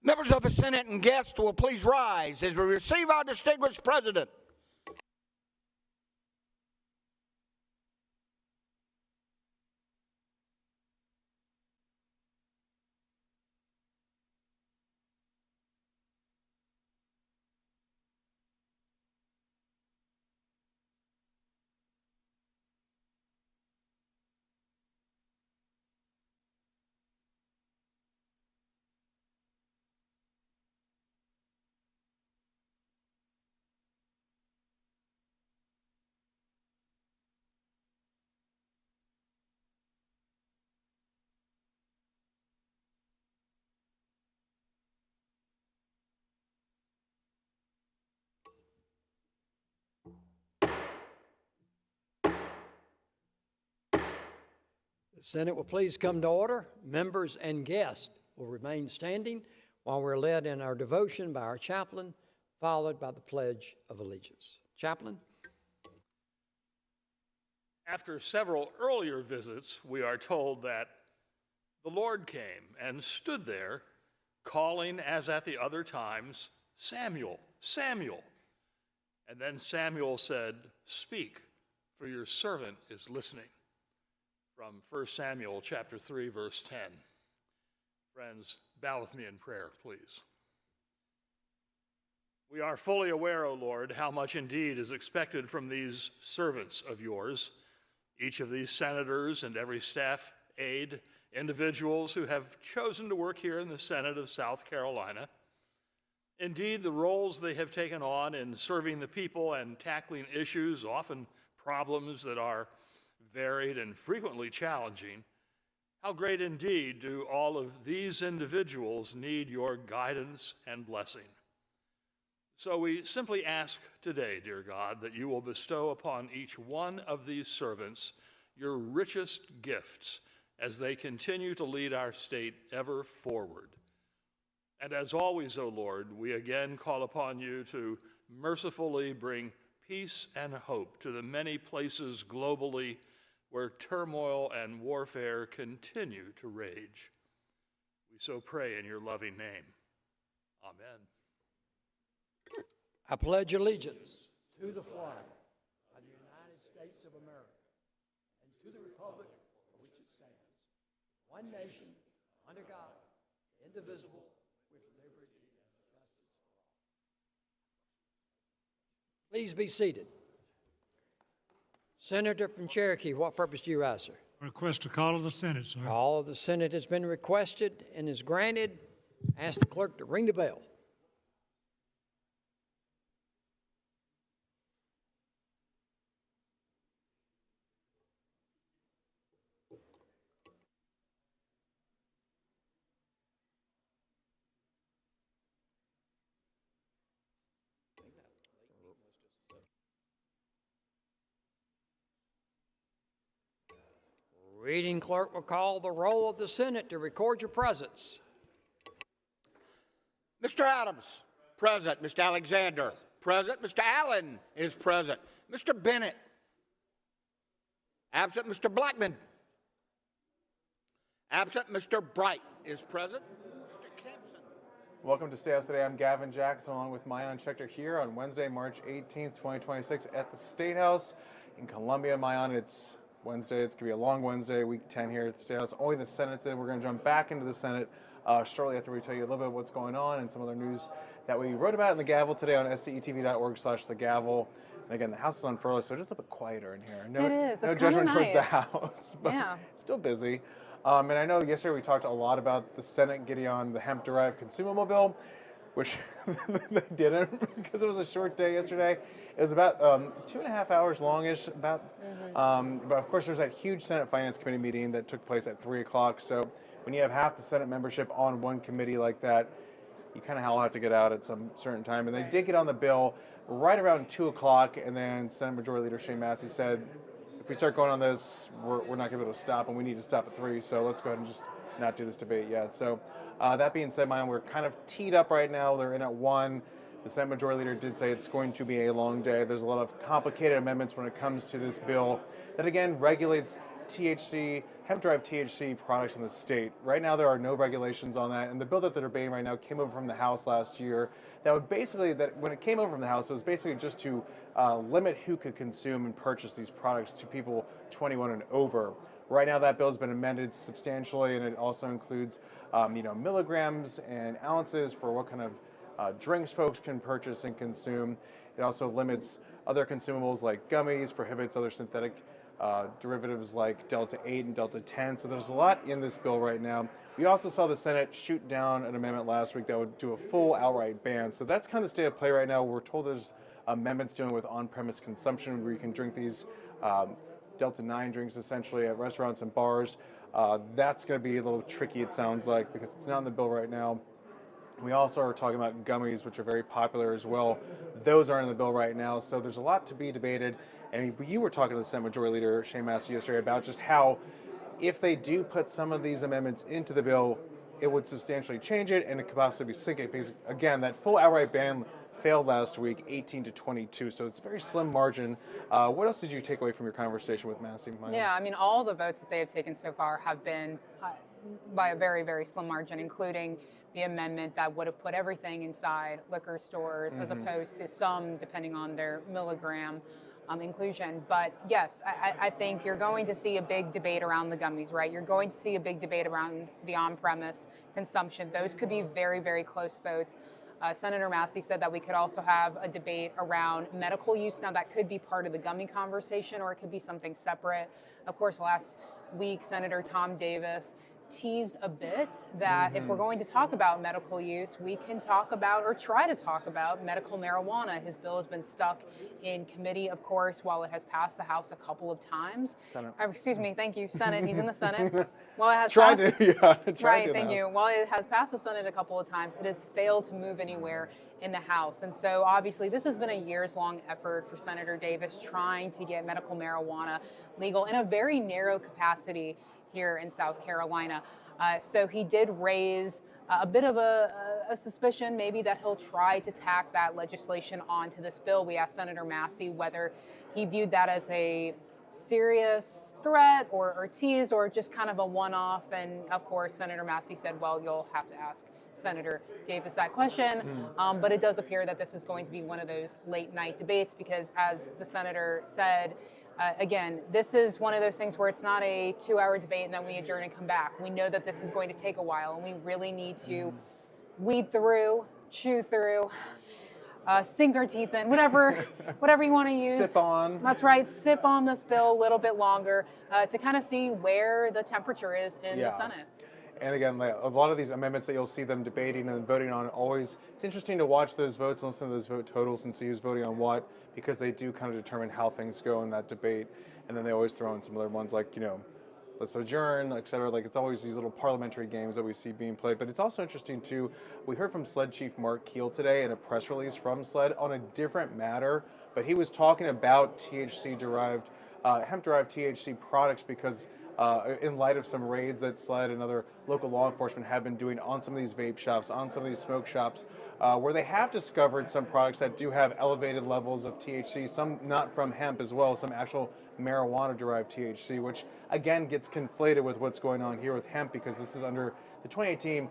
Members of the Senate and guests will please rise as we receive our distinguished president. The Senate will please come to order. Members and guests will remain standing while we're led in our devotion by our chaplain, followed by the Pledge of Allegiance. Chaplain. After several earlier visits, we are told that the Lord came and stood there, calling as at the other times, Samuel, Samuel. And then Samuel said, "Speak, for your servant is listening." From 1 Samuel chapter 3, verse 10. Friends, bow with me in prayer, please. We are fully aware, O Lord, how much indeed is expected from these servants of yours, each of these senators and every staff aide, individuals who have chosen to work here in the Senate of South Carolina. Indeed, the roles they have taken on in serving the people and tackling issues, often problems that are varied and frequently challenging, how great indeed do all of these individuals need your guidance and blessing. So we simply ask today, dear God, that you will bestow upon each one of these servants your richest gifts as they continue to lead our state ever forward. And as always, O Lord, we again call upon you to mercifully bring peace and hope to the many places globally where turmoil and warfare continue to rage. We so pray in your loving name. Amen. I pledge allegiance to the flag of the United States of America and to the republic for which it stands, one nation, under God, indivisible, with liberty and justice for all. Please be seated. Senator from Cherokee, what purpose do you rise, sir? Request a call of the Senate, sir. Call of the Senate has been requested and is granted. Ask the clerk to ring the bell. Reading clerk will call the roll of the Senate to record your presence. Mr. Adams, present. Mr. Alexander, present. Mr. Allen is present. Mr. Bennett, absent. Mr. Blackman, absent. Mr. Bright is present. Mr. Kempson. Welcome to State House Today. I'm Gavin Jackson along with Maayan Schechter here on Wednesday, March 18th, 2026 at the State House in Columbia. Maayan, it's Wednesday. It's going to be a long Wednesday, week 10 here at the State House. Only the Senate's in. We're going to jump back into the Senate shortly after we tell you a little bit of what's going on and some other news that we wrote about in the Gavel today on scetv.org/thegavel. And again, the House is on furlough, so just a bit quieter in here. It is. No It's judgment kinda towards the nice. House, but Yeah. it's still busy. And I know yesterday we talked a lot about the Senate getting on the hemp-derived consumable bill, which they didn't because it was a short day yesterday. It was about 2.5 hours longish. But of course, there's that huge Senate Finance Committee meeting that took place at 3 o'clock. So when you have half the Senate membership on one committee like that, you kind of all have to get out at some certain time. And they did get on the bill right around 2 o'clock, and then Senate Majority Leader Shane Massey said, if we start going on this, we're not going to be able to stop, and we need to stop at 3, so let's go ahead and just not do this debate yet. So that being said, Maayan, we're kind of teed up right now. They're in at 1. The Senate Majority Leader did say it's going to be a long day. There's a lot of complicated amendments when it comes to this bill that, again, regulates THC, hemp-derived THC products in the state. Right now, there are no regulations on that, and the bill that they're debating right now came over from the House last year. That would basically, that when it came over from the House, it was basically just to limit who could consume and purchase these products to people 21 and over. Right now, that bill has been amended substantially, and it also includes, milligrams and ounces for what kind of drinks folks can purchase and consume. It also limits other consumables like gummies, prohibits other synthetic derivatives like Delta 8 and Delta 10. So there's a lot in this bill right now. We also saw the Senate shoot down an amendment last week that would do a full outright ban. So that's kind of the state of play right now. We're told there's amendments dealing with on-premise consumption where you can drink these Delta 9 drinks essentially at restaurants and bars. That's going to be a little tricky, it sounds like, because it's not in the bill right now. We also are talking about gummies, which are very popular as well. Those aren't in the bill right now, so there's a lot to be debated. And you were talking to the Senate Majority Leader, Shane Massey, yesterday about just how if they do put some of these amendments into the bill, it would substantially change it, and it could possibly sink it. Because, again, that full outright ban failed last week, 18 to 22, so it's a very slim margin. What else did you take away from your conversation with Massey? Yeah, I mean, all the votes that they have taken so far have been by a very, very slim margin, including the amendment that would have put everything inside liquor stores as opposed to some, depending on their milligram inclusion. But yes, I think you're going to see a big debate around the gummies, right? You're going to see a big debate around the on-premise consumption. Those could be very, very close votes. Senator Massey said that we could also have a debate around medical use. Now, that could be part of the gummy conversation, or it could be something separate. Of course, last week, Senator Tom Davis teased a bit that if we're going to talk about medical use, we can talk about or try to talk about medical marijuana. His bill has been stuck in committee, of course, while it has passed the House a couple of times. Senate. Excuse me, thank you, Senate. He's in the Senate. While it has Tried passed, to, yeah. right, thank you. While it has passed the Senate a couple of times, it has failed to move anywhere in the House. And so obviously this has been a years-long effort for Senator Davis trying to get medical marijuana legal in a very narrow capacity here in South Carolina. So he did raise a bit of a suspicion maybe that he'll try to tack that legislation onto this bill. We asked Senator Massey whether he viewed that as a serious threat or tease or just kind of a one-off. And of course, Senator Massey said, well, you'll have to ask Senator Davis that question. But it does appear that this is going to be one of those late night debates because as the senator said, again, this is one of those things where it's not a 2-hour debate and then we adjourn and come back. We know that this is going to take a while and we really need to weed through, chew through, sink our teeth in, whatever you want to use. Sip on. That's right, sip on this bill a little bit longer to kind of see where the temperature is in the Senate. And again, a lot of these amendments that you'll see them debating and voting on always, it's interesting to watch those votes and listen to those vote totals and see who's voting on what, because they do kind of determine how things go in that debate. And then they always throw in some other ones like, let's adjourn, et cetera. Like it's always these little parliamentary games that we see being played. But it's also interesting too, we heard from SLED Chief Mark Keel today in a press release from SLED on a different matter, but he was talking about THC-derived, hemp-derived THC products because in light of some raids that SLED and other local law enforcement have been doing on some of these vape shops, on some of these smoke shops, where they have discovered some products that do have elevated levels of THC, some not from hemp as well, some actual marijuana-derived THC, which again gets conflated with what's going on here with hemp because this is under the 2018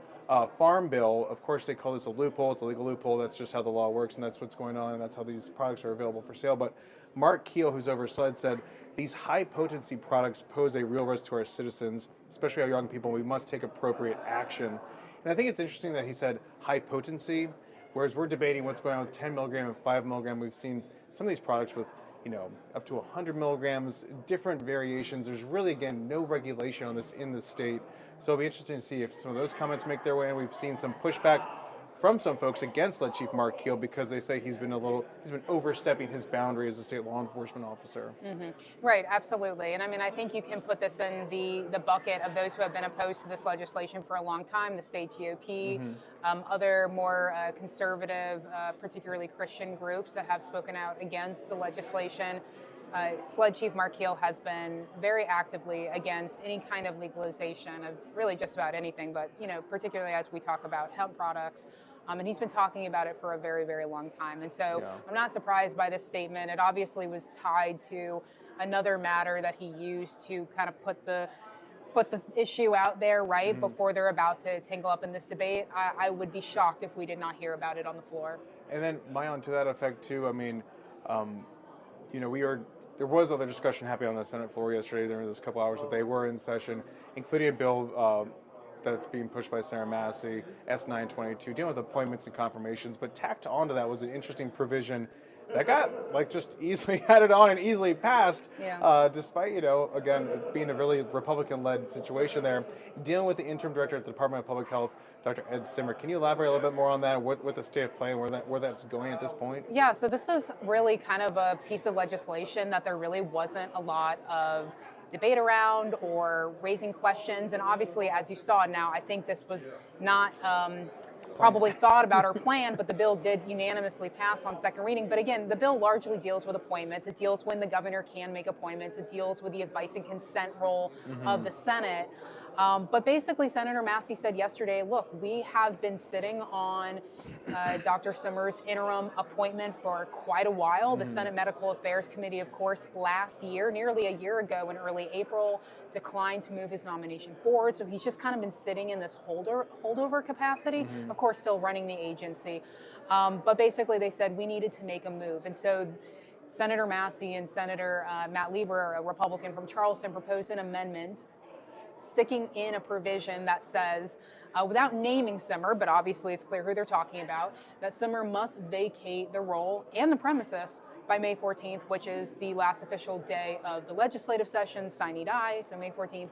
Farm Bill. Of course, they call this a loophole. It's a legal loophole. That's just how the law works, and that's what's going on, and that's how these products are available for sale. But Mark Keel, who's over SLED, said these high-potency products pose a real risk to our citizens, especially our young people. We must take appropriate action. And I think it's interesting that he said high potency, whereas we're debating what's going on with 10 milligram and 5 milligram. We've seen some of these products with up to 100 milligrams, different variations. There's really, again, no regulation on this in the state. So it'll be interesting to see if some of those comments make their way. And we've seen some pushback from some folks against SLED Chief Mark Keel because they say he's been overstepping his boundary as a state law enforcement officer. Right, absolutely. And I mean, I think you can put this in the bucket of those who have been opposed to this legislation for a long time, the state GOP, other more conservative, particularly Christian groups that have spoken out against the legislation. SLED Chief Mark Keel has been very actively against any kind of legalization of really just about anything, but particularly as we talk about hemp products. And he's been talking about it for a very, very long time. And so I'm not surprised by this statement. It obviously was tied to another matter that he used to kind of put the issue out there, right, before they're about to tangle up in this debate. I would be shocked if we did not hear about it on the floor. And then, Mayan, to that effect too. I mean, there was other discussion happening on the Senate floor yesterday during those couple hours that they were in session, including a bill that's being pushed by Senator Massey, S922, dealing with appointments and confirmations. But tacked onto that was an interesting provision that got just easily added on and easily passed, despite, again, it being a really Republican-led situation there, dealing with the interim director at the Department of Public Health, Dr. Ed Simmer. Can you elaborate a little bit more on that, what the state of play and where that's going at this point? Yeah, so this is really kind of a piece of legislation that there really wasn't a lot of debate around or raising questions. And obviously, as you saw now, I think this was not probably thought about or planned, but the bill did unanimously pass on second reading. But again, the bill largely deals with appointments. It deals when the governor can make appointments. It deals with the advice and consent role of the Senate. But basically, Senator Massey said yesterday, look, we have been sitting on Dr. Simmer's interim appointment for quite a while. The Senate Medical Affairs Committee, of course, last year, nearly a year ago in early April, declined to move his nomination forward. So he's just kind of been sitting in this holdover capacity, of course, still running the agency. But basically, they said we needed to make a move. And so Senator Massey and Senator Matt Lieber, a Republican from Charleston, proposed an amendment sticking in a provision that says, without naming Simmer, but obviously it's clear who they're talking about, that Simmer must vacate the role and the premises by May 14th, which is the last official day of the legislative session, sine die, so May 14th.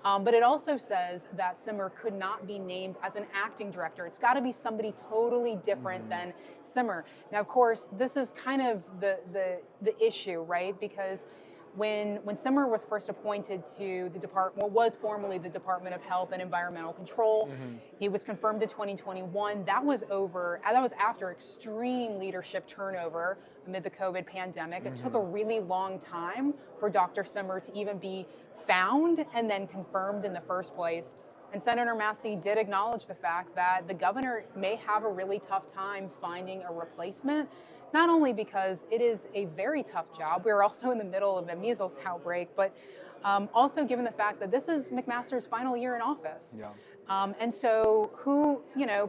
But it also says that Simmer could not be named as an acting director. It's got to be somebody totally different than Simmer. Now, of course, this is kind of the issue, right? Because when Simmer was first appointed to the department, what was formerly the Department of Health and Environmental Control, he was confirmed in 2021. That was after extreme leadership turnover amid the COVID pandemic. It took a really long time for Dr. Simmer to even be found and then confirmed in the first place. And Senator Massey did acknowledge the fact that the governor may have a really tough time finding a replacement, not only because it is a very tough job, we're also in the middle of a measles outbreak, but also given the fact that this is McMaster's final year in office. Yeah. And so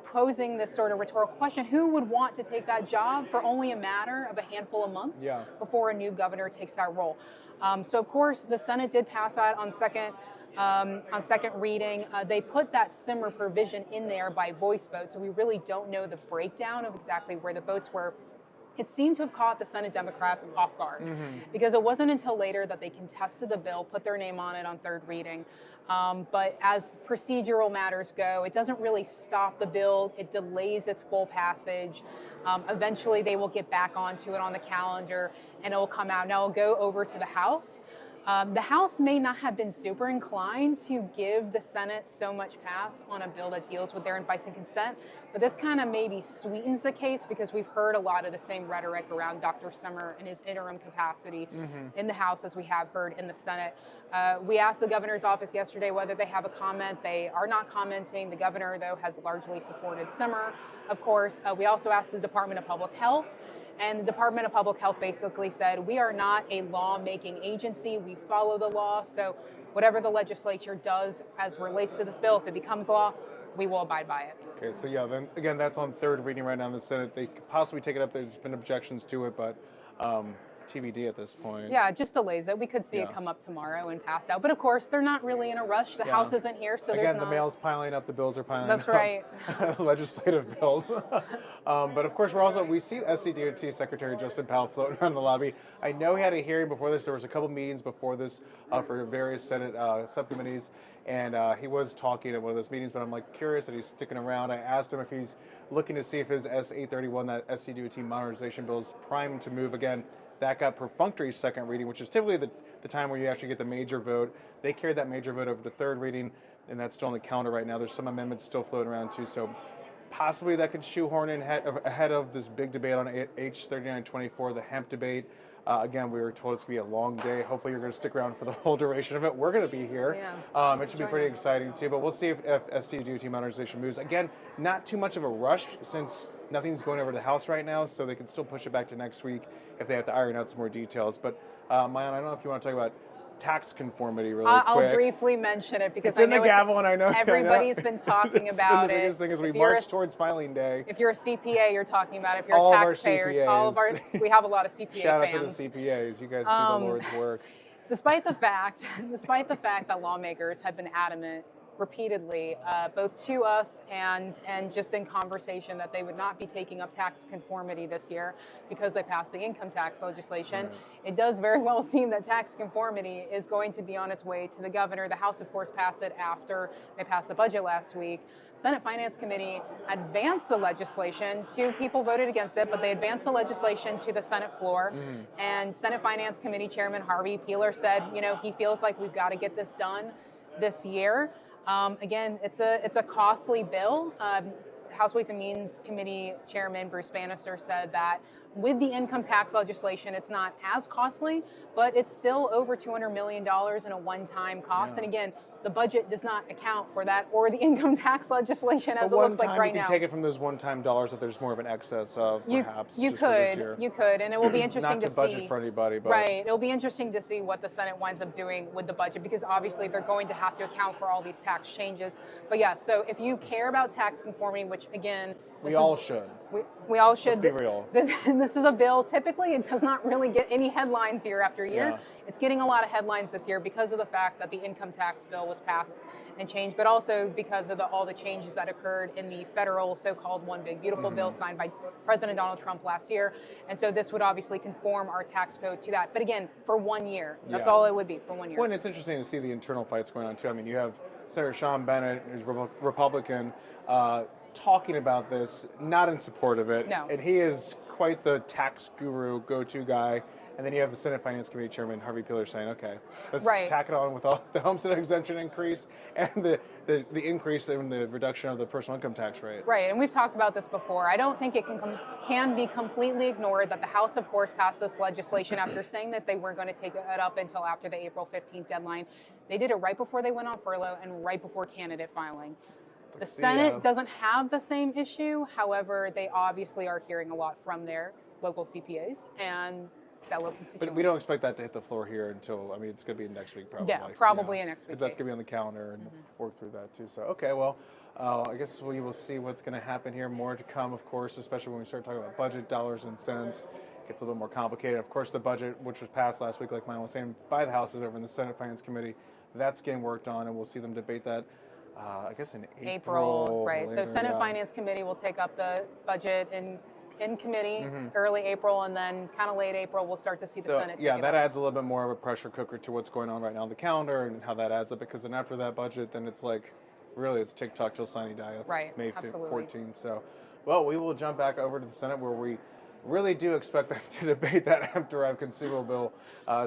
posing this sort of rhetorical question, who would want to take that job for only a matter of a handful of months before a new governor takes that role? So of course, the Senate did pass that on second reading. They put that Simmer provision in there by voice vote, so we really don't know the breakdown of exactly where the votes were. It seemed to have caught the Senate Democrats off guard because it wasn't until later that they contested the bill, put their name on it on third reading. But as procedural matters go, it doesn't really stop the bill. It delays its full passage. Eventually, they will get back onto it on the calendar and it will come out. Now, it'll go over to the House. The House may not have been super inclined to give the Senate so much pass on a bill that deals with their advice and consent, but this kind of maybe sweetens the case because we've heard a lot of the same rhetoric around Dr. Simmer and his interim capacity in the House as we have heard in the Senate. We asked the governor's office yesterday whether they have a comment. They are not commenting. The governor, though, has largely supported Simmer. Of course, we also asked the Department of Public Health. And the Department of Public Health basically said, we are not a lawmaking agency. We follow the law. So whatever the legislature does as relates to this bill, if it becomes law, we will abide by it. Okay, so yeah, then again, that's on third reading right now in the Senate. They could possibly take it up. There's been objections to it, but TBD at this point. Yeah, it just delays it. We could see it come up tomorrow and pass out. But of course, they're not really in a rush. The House isn't here, so again, there's not. the mail's piling up, the bills are piling up. That's right. Legislative bills. But of course, we see SCDOT Secretary Justin Powell floating around the lobby. I know he had a hearing before this. There was a couple meetings before this for various Senate subcommittees, and he was talking at one of those meetings, but I'm curious that he's sticking around. I asked him if he's looking to see if his S831, that SCDOT modernization bill, is primed to move again. That got perfunctory second reading, which is typically the time where you actually get the major vote. They carried that major vote over to third reading, and that's still on the calendar right now. There's some amendments still floating around too, so possibly that could shoehorn in ahead of this big debate on H3924, the hemp debate. Again, we were told it's going to be a long day. Hopefully you're going to stick around for the whole duration of it. We're going to be here. Yeah. It should be pretty exciting too, but we'll see if SCDOT modernization moves. Again, not too much of a rush since nothing's going over to the House right now, so they can still push it back to next week if they have to iron out some more details. But Maayan, I don't know if you want to talk about tax conformity really quick. I'll briefly mention it because It's in the gavel, and I know everybody's been talking it's about been the it. biggest thing as we If you're march a- towards filing day. If you're a CPA, you're talking about it. If you're All a of our taxpayer, all of our CPAs. we have a lot of CPA Shout fans. out to the CPAs. You guys do the Lord's work. Despite the fact that lawmakers have been adamant repeatedly, both to us and just in conversation, that they would not be taking up tax conformity this year because they passed the income tax legislation. Right. It does very well seem that tax conformity is going to be on its way to the governor. The House, of course, passed it after they passed the budget last week. Senate Finance Committee advanced the legislation. 2 people voted against it, but they advanced the legislation to the Senate floor. And Senate Finance Committee Chairman Harvey Peeler said, he feels like we've got to get this done this year. Again, it's a costly bill. House Ways and Means Committee Chairman Bruce Bannister said that with the income tax legislation, it's not as costly, but it's still over $200 million in a one-time cost. Yeah. And again, the budget does not account for that or the income tax legislation as But it looks like one-time right you can now. take it from those one-time dollars if there's more of an excess of perhaps You just for this could, year. and it will be interesting Not to see. budget for anybody, but Right, it'll be interesting to see what the Senate winds up doing with the budget because obviously they're going to have to account for all these tax changes. But yeah, so if you care about tax conformity, which again, we all should. we all should. Let's be real. This is a bill. Typically, it does not really get any headlines year after year. Yeah. It's getting a lot of headlines this year because of the fact that the income tax bill was passed and changed, but also because of all the changes that occurred in the federal so-called One Big Beautiful bill signed by President Donald Trump last year. And so this would obviously conform our tax code to that. But again, for 1 year. That's Yeah. all it would be for 1 year. Well, and it's interesting to see the internal fights going on too. I mean, you have Senator Sean Bennett, who's Republican, talking about this, not in support of it. No. And he is quite the tax guru, go-to guy. And then you have the Senate Finance Committee Chairman Harvey Peeler saying, "Okay, let's Right. tack it on with all the homestead exemption increase and the increase in the reduction of the personal income tax rate." Right, and we've talked about this before. I don't think it can be completely ignored that the House, of course, passed this legislation after saying that they weren't going to take it up until after the April 15th deadline. They did it right before they went on furlough and right before candidate filing. The Senate doesn't have the same issue. However, they obviously are hearing a lot from their local CPAs and fellow constituents. But we don't expect that to hit the floor here until, I mean, it's going to be next week probably. Yeah, probably a next week Because that's case. going to be on the calendar and work through that too. So, okay, well, I guess we will see what's going to happen here. More to come, of course, especially when we start talking about budget, dollars and cents. It gets a little bit more complicated. Of course, the budget, which was passed last week, like Maayan was saying, by the House is over in the Senate Finance Committee. That's getting worked on, and we'll see them debate that, I guess, in April. Right. So later, Senate yeah. Finance Committee will take up the budget in committee early April, and then kind of late April, we'll start to see the So, Senate. yeah, take it that up. adds a little bit more of a pressure cooker to what's going on right now on the calendar and how that adds up. Because then after that budget, then it's like, really, it's TikTok till Sunny Day, Right, May absolutely. 14th. So, well, we will jump back over to the Senate where we really do expect them to debate that hemp-derived consumable bill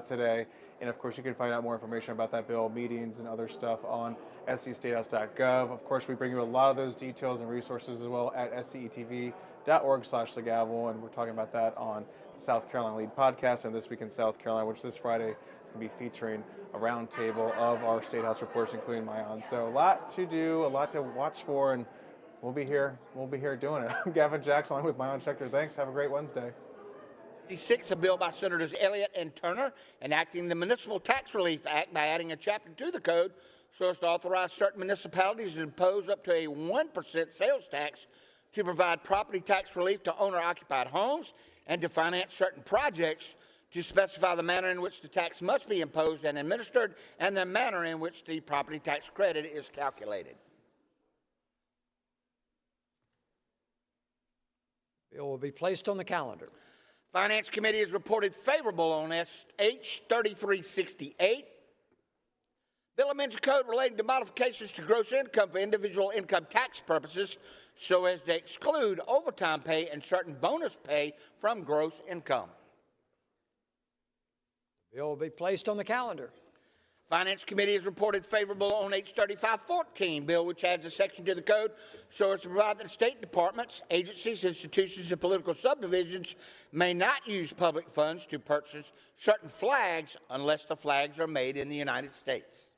today. And of course, you can find out more information about that bill, meetings, and other stuff on scstatehouse.gov. Of course, we bring you a lot of those details and resources as well at scetv.org/thegavel. And we're talking about that on the South Carolina Lead podcast and This Week in South Carolina, which this Friday is going to be featuring a roundtable of our State House reporters, including Maayan. So a lot to do, a lot to watch for, and we'll be here. We'll be here doing it. I'm Gavin Jackson, along with Maayan Schechter. Thanks. Have a great Wednesday. 56, a bill by Senators Elliott and Turner enacting the Municipal Tax Relief Act by adding a chapter to the code so as to authorize certain municipalities to impose up to a 1% sales tax to provide property tax relief to owner-occupied homes and to finance certain projects, to specify the manner in which the tax must be imposed and administered and the manner in which the property tax credit is calculated. Bill will be placed on the calendar. Finance Committee has reported favorable on H 3368. Bill amends the code relating to modifications to gross income for individual income tax purposes so as to exclude overtime pay and certain bonus pay from gross income. Bill will be placed on the calendar. Finance Committee has reported favorable on H 3514 bill, which adds a section to the code so as to provide that state departments, agencies, institutions, and political subdivisions may not use public funds to purchase certain flags unless the flags are made in the United States.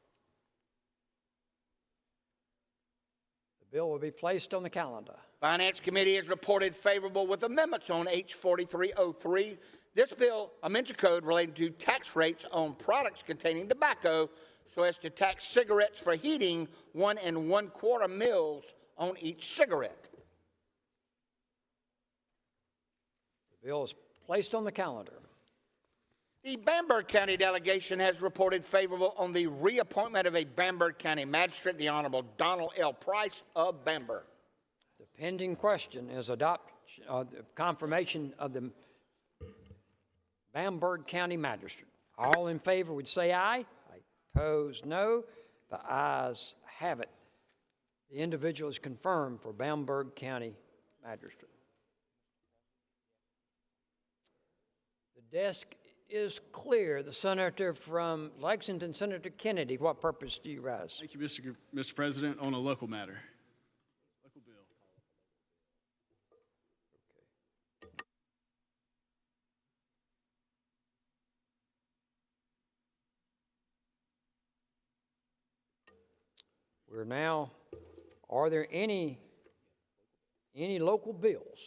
The bill will be placed on the calendar. Finance Committee has reported favorable with amendments on H 4303. This bill amends a code relating to tax rates on products containing tobacco so as to tax cigarettes for heating 1 1/4 mils on each cigarette. The bill is placed on the calendar. The Bamberg County delegation has reported favorable on the reappointment of a Bamberg County magistrate, the Honorable Donald L. Price of Bamberg. The pending question is the confirmation of the Bamberg County Magistrate. All in favor would say aye. Opposed, no. The ayes have it. The individual is confirmed for Bamberg County Magistrate. The desk is clear. The senator from Lexington, Senator Kennedy, what purpose do you rise? Thank you, Mr. President. On a local matter. Local bill. We're now, are there any local bills?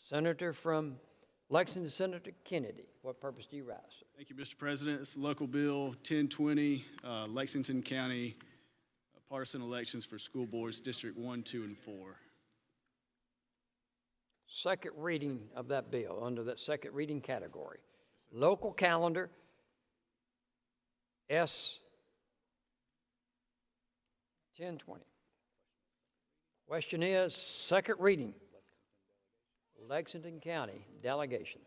Senator from Lexington, Senator Kennedy, what purpose do you rise? Thank you, Mr. President. It's local bill 1020, Lexington County partisan elections for school boards, District 1, 2, and 4. Second reading of that bill under that second reading category. Local calendar S 1020. Question is second reading. Lexington County delegation.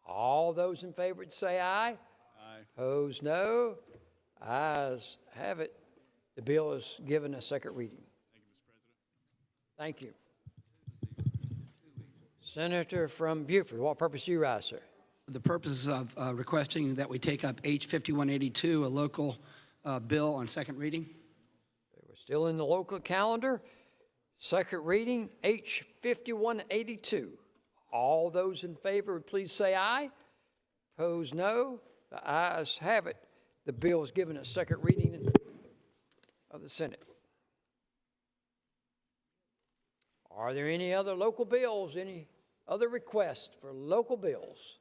All those in favor would say aye. Aye. Opposed, no. Ayes have it. The bill is given a second reading. Thank you, Mr. President. Senator from Beaufort, what purpose do you rise, sir? The purpose of requesting that we take up H 5182, a local bill on second reading. We're still in the local calendar. Second reading, H 5182. All those in favor, please say aye. Opposed, no. The ayes have it. The bill is given a second reading of the Senate. Are there any other local bills, any other requests for local bills?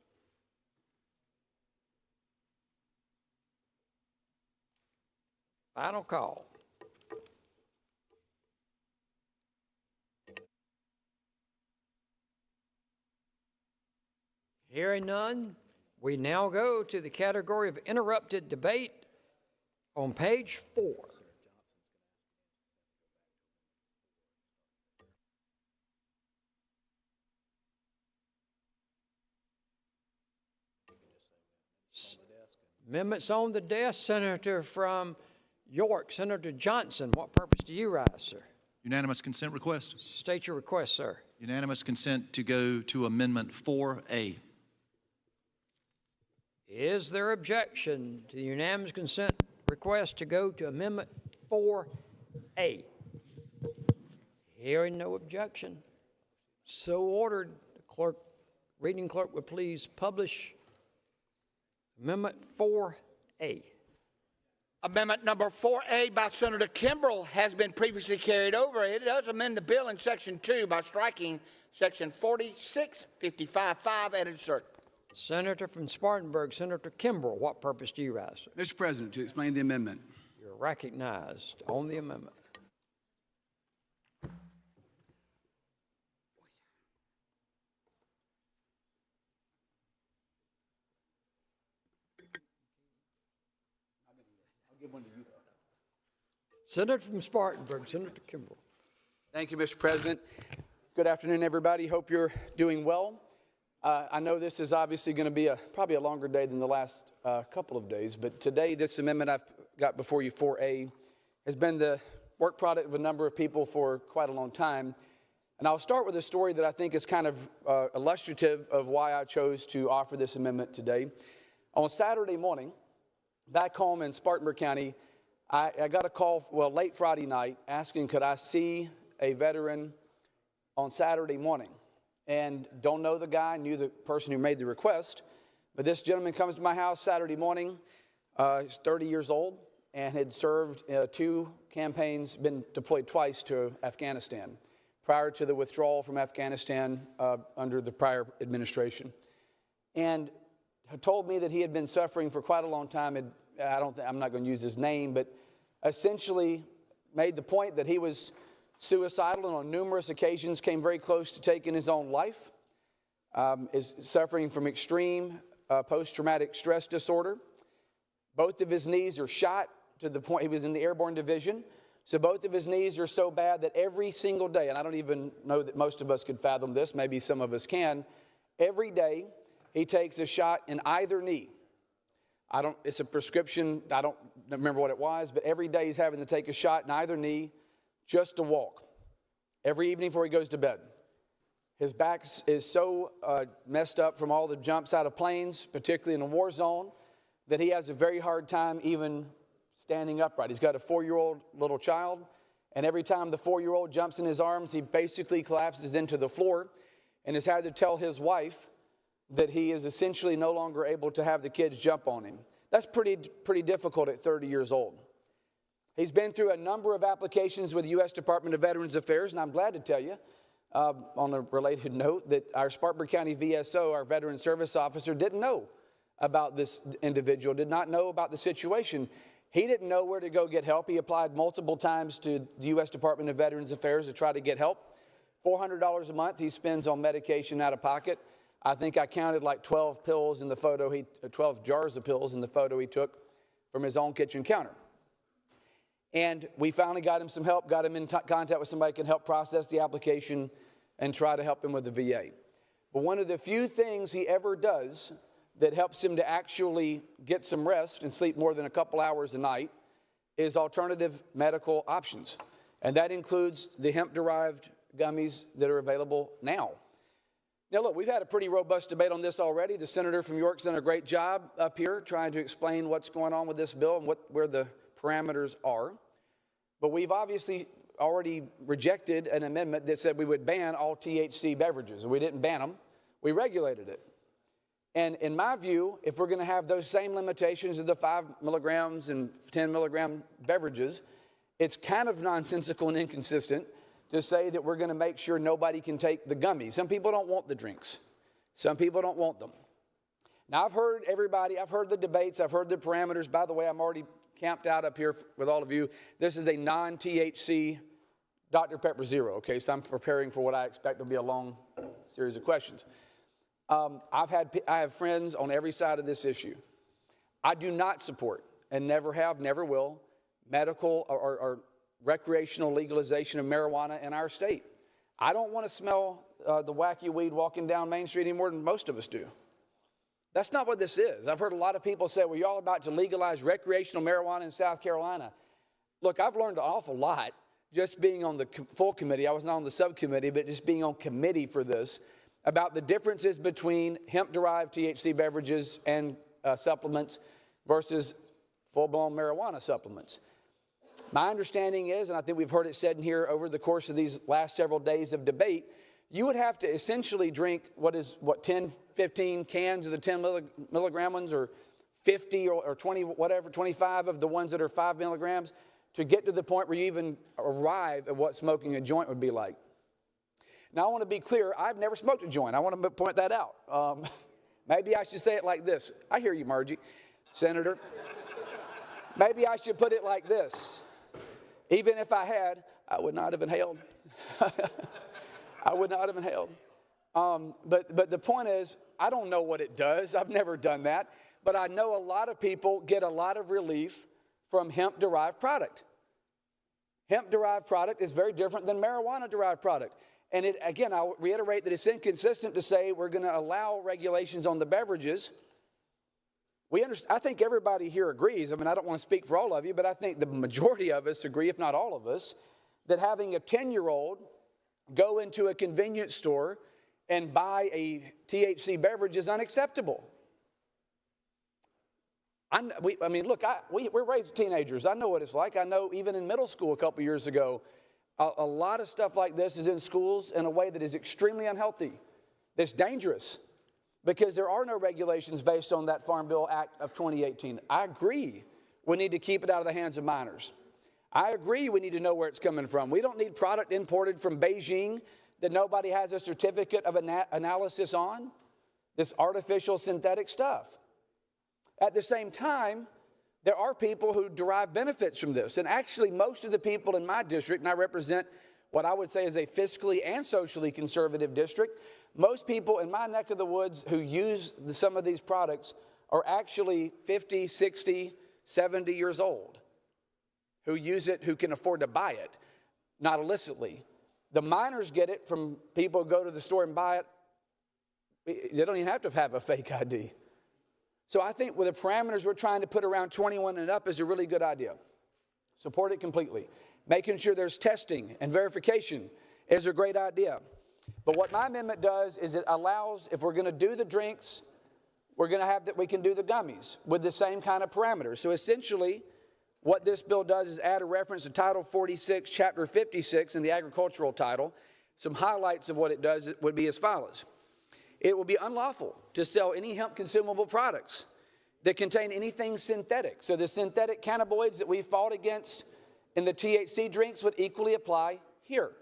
Final call. Hearing none, we now go to the category of interrupted debate on page 4. Amendments on the desk. Senator from York, Senator Johnson, what purpose do you rise, sir? Unanimous consent request. State your request, sir. Unanimous consent to go to Amendment 4A. Is there objection to the unanimous consent request to go to Amendment 4A? Hearing no objection, so ordered. The reading clerk would please publish Amendment 4A. Amendment number 4A by Senator Kimbrell has been previously carried over. It does amend the bill in Section 2 by striking Section 4655.5 and insert. Senator from Spartanburg, Senator Kimbrell, what purpose do you rise, sir? Mr. President, to explain the amendment. You're recognized on the amendment. Senator from Spartanburg, Senator Kimbrell. Thank you, Mr. President. Good afternoon, everybody. Hope you're doing well. I know this is obviously going to be probably a longer day than the last couple of days, but today this amendment I've got before you, 4A, has been the work product of a number of people for quite a long time. And I'll start with a story that I think is kind of illustrative of why I chose to offer this amendment today. On Saturday morning, back home in Spartanburg County, I got a call, late Friday night, asking could I see a veteran on Saturday morning. And don't know the guy, knew the person who made the request. But this gentleman comes to my house Saturday morning. He's 30 years old and had served 2 campaigns, been deployed twice to Afghanistan. prior to the withdrawal from Afghanistan under the prior administration, and told me that he had been suffering for quite a long time. I'm not going to use his name, but essentially made the point that he was suicidal and on numerous occasions came very close to taking his own life, is suffering from extreme post-traumatic stress disorder. Both of his knees are shot to the point he was in the airborne division. So both of his knees are so bad that every single day, and I don't even know that most of us could fathom this, maybe some of us can, every day he takes a shot in either knee. It's a prescription, I don't remember what it was, but every day he's having to take a shot in either knee just to walk. Every evening before he goes to bed. His back is so messed up from all the jumps out of planes, particularly in a war zone, that he has a very hard time even standing upright. He's got a 4-year-old little child, and every time the 4-year-old jumps in his arms, he basically collapses into the floor and has had to tell his wife that he is essentially no longer able to have the kids jump on him. That's pretty difficult at 30 years old. He's been through a number of applications with the U.S. Department of Veterans Affairs, and I'm glad to tell you, on a related note, that our Spartanburg County VSO, our Veteran Service Officer, didn't know about this individual, did not know about the situation. He didn't know where to go get help. He applied multiple times to the U.S. Department of Veterans Affairs to try to get help. $400 a month he spends on medication out of pocket. I think I counted like 12 pills in the photo, 12 jars of pills in the photo he took from his own kitchen counter. And we finally got him some help, got him in contact with somebody who can help process the application and try to help him with the VA. But one of the few things he ever does that helps him to actually get some rest and sleep more than a couple hours a night is alternative medical options. And that includes the hemp-derived gummies that are available now. Now, look, we've had a pretty robust debate on this already. The senator from York's done a great job up here trying to explain what's going on with this bill and where the parameters are. But we've obviously already rejected an amendment that said we would ban all THC beverages. We didn't ban them. We regulated it. And in my view, if we're going to have those same limitations of the 5 milligrams and 10 milligram beverages, it's kind of nonsensical and inconsistent to say that we're going to make sure nobody can take the gummies. Some people don't want the drinks. Some people don't want them. Now, I've heard everybody, I've heard the debates, I've heard the parameters. By the way, I'm already camped out up here with all of you. This is a non-THC Dr. Pepper Zero, okay? So I'm preparing for what I expect will be a long series of questions. I have friends on every side of this issue. I do not support, and never have, never will, medical or recreational legalization of marijuana in our state. I don't want to smell the wacky weed walking down Main Street any more than most of us do. That's not what this is. I've heard a lot of people say, well, y'all about to legalize recreational marijuana in South Carolina. Look, I've learned an awful lot just being on the full committee. I was not on the subcommittee, but just being on committee for this, about the differences between hemp-derived THC beverages and supplements versus full-blown marijuana supplements. My understanding is, and I think we've heard it said in here over the course of these last several days of debate, you would have to essentially drink 10, 15 cans of the 10 milligram ones, or 50 or 20, whatever, 25 of the ones that are 5 milligrams to get to the point where you even arrive at what smoking a joint would be like. Now, I want to be clear, I've never smoked a joint. I want to point that out. Maybe I should say it like this. I hear you, Margie, Senator. Maybe I should put it like this. Even if I had, I would not have inhaled. I would not have inhaled. But the point is, I don't know what it does. I've never done that. But I know a lot of people get a lot of relief from hemp-derived product. Hemp-derived product is very different than marijuana-derived product. And again, I'll reiterate that it's inconsistent to say we're going to allow regulations on the beverages. I think everybody here agrees. I mean, I don't want to speak for all of you, but I think the majority of us agree, if not all of us, that having a 10-year-old go into a convenience store and buy a THC beverage is unacceptable. We're raised teenagers. I know what it's like. I know even in middle school a couple years ago, a lot of stuff like this is in schools in a way that is extremely unhealthy, that's dangerous, because there are no regulations based on that Farm Bill Act of 2018. I agree we need to keep it out of the hands of minors. I agree we need to know where it's coming from. We don't need product imported from Beijing that nobody has a certificate of analysis on, this artificial synthetic stuff. At the same time, there are people who derive benefits from this. And actually, most of the people in my district, and I represent what I would say is a fiscally and socially conservative district, most people in my neck of the woods who use some of these products are actually 50, 60, 70 years old, who use it, who can afford to buy it, not illicitly. The minors get it from people who go to the store and buy it. They don't even have to have a fake ID. So I think with the parameters we're trying to put around 21 and up is a really good idea. Support it completely. Making sure there's testing and verification is a great idea. But what my amendment does is it allows, if we're going to do the drinks, we're going to have that we can do the gummies with the same kind of parameters. So essentially, what this bill does is add a reference to Title 46, Chapter 56 in the agricultural title. Some highlights of what it does would be as follows. It will be unlawful to sell any hemp consumable products that contain anything synthetic. So the synthetic cannabinoids that we fought against in the THC drinks would equally apply here.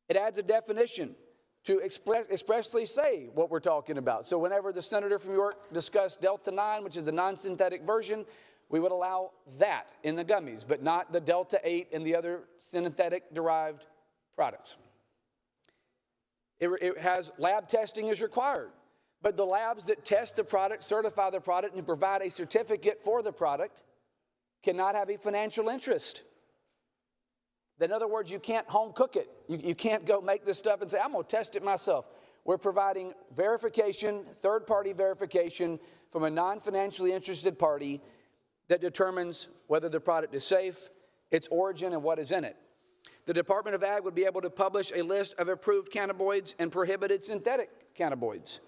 It adds a definition to expressly say what we're talking about. So whenever the senator from York discussed Delta 9, which is the non-synthetic version, we would allow that in the gummies, but not the Delta 8 and the other synthetic-derived products. It has lab testing is required, but the labs that test the product, certify the product, and provide a certificate for the product cannot have a financial interest. In other words, you can't home cook it. You can't go make this stuff and say, I'm going to test it myself. We're providing verification, third-party verification from a non-financially interested party that determines whether the product is safe, its origin, and what is in it. The Department of Ag would be able to publish a list of approved cannabinoids and prohibited synthetic cannabinoids.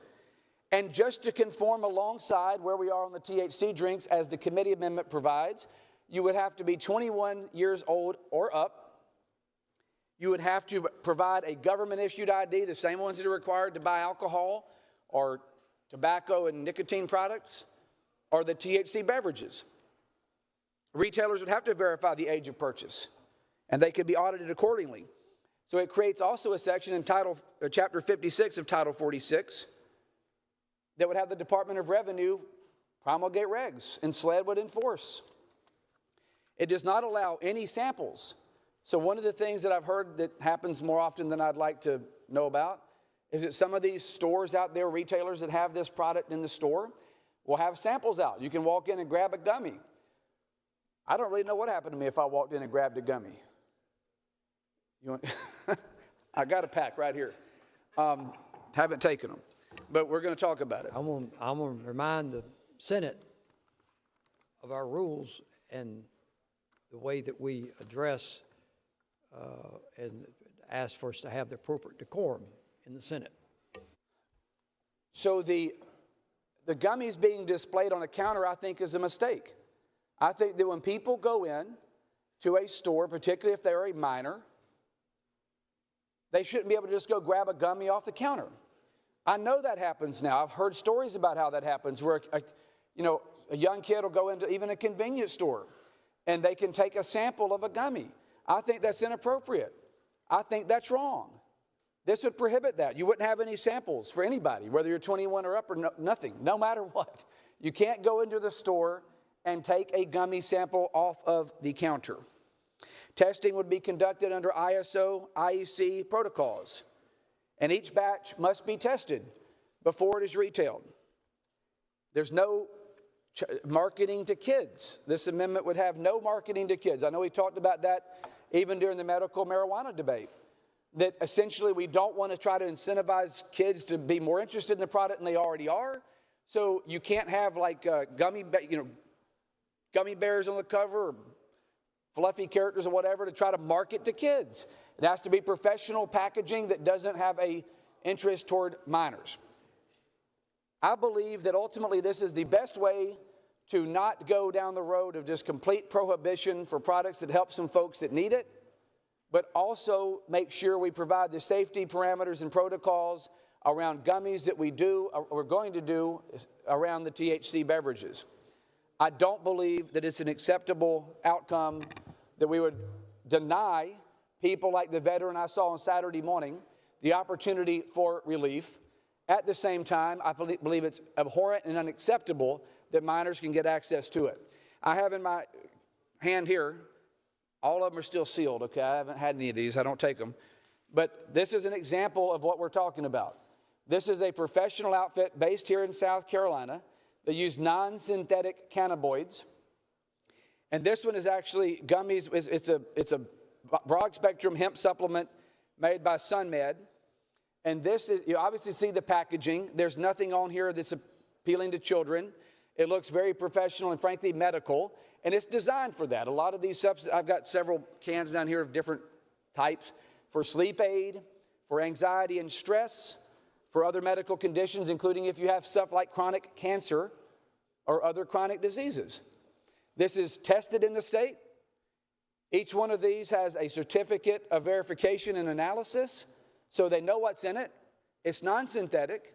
And just to conform alongside where we are on the THC drinks, as the committee amendment provides, you would have to be 21 years old or up. You would have to provide a government-issued ID, the same ones that are required to buy alcohol or tobacco and nicotine products, or the THC beverages. Retailers would have to verify the age of purchase, and they could be audited accordingly. So it creates also a section in Chapter 56 of Title 46 that would have the Department of Revenue promulgate regs, and SLED would enforce. It does not allow any samples. So one of the things that I've heard that happens more often than I'd like to know about is that some of these stores out there, retailers that have this product in the store, will have samples out. You can walk in and grab a gummy. I don't really know what happened to me if I walked in and grabbed a gummy. I got a pack right here. Haven't taken them, but we're going to talk about it. I'm going to remind the Senate of our rules and the way that we address and ask for us to have the appropriate decorum in the Senate. So the gummies being displayed on a counter, I think, is a mistake. I think that when people go in to a store, particularly if they're a minor, they shouldn't be able to just go grab a gummy off the counter. I know that happens now. I've heard stories about how that happens, where a young kid will go into even a convenience store and they can take a sample of a gummy. I think that's inappropriate. I think that's wrong. This would prohibit that. You wouldn't have any samples for anybody, whether you're 21 or up or nothing, no matter what. You can't go into the store and take a gummy sample off of the counter. Testing would be conducted under ISO, IEC protocols, and each batch must be tested before it is retailed. There's no marketing to kids. This amendment would have no marketing to kids. I know we talked about that even during the medical marijuana debate, that essentially we don't want to try to incentivize kids to be more interested in the product than they already are. So you can't have like gummy bears on the cover or fluffy characters or whatever to try to market to kids. It has to be professional packaging that doesn't have an interest toward minors. I believe that ultimately this is the best way to not go down the road of just complete prohibition for products that help some folks that need it, but also make sure we provide the safety parameters and protocols around gummies that we're going to do around the THC beverages. I don't believe that it's an acceptable outcome that we would deny people like the veteran I saw on Saturday morning the opportunity for relief. At the same time, I believe it's abhorrent and unacceptable that minors can get access to it. I have in my hand here, all of them are still sealed, okay? I haven't had any of these, I don't take them. But this is an example of what we're talking about. This is a professional outfit based here in South Carolina. They use non-synthetic cannabinoids. And this one is actually gummies. It's a broad-spectrum hemp supplement made by SunMed. And this is, you obviously see the packaging. There's nothing on here that's appealing to children. It looks very professional and frankly medical. And it's designed for that. A lot of these substances, I've got several cans down here of different types for sleep aid, for anxiety and stress, for other medical conditions, including if you have stuff like chronic cancer or other chronic diseases. This is tested in the state. Each one of these has a certificate of verification and analysis, so they know what's in it. It's non-synthetic,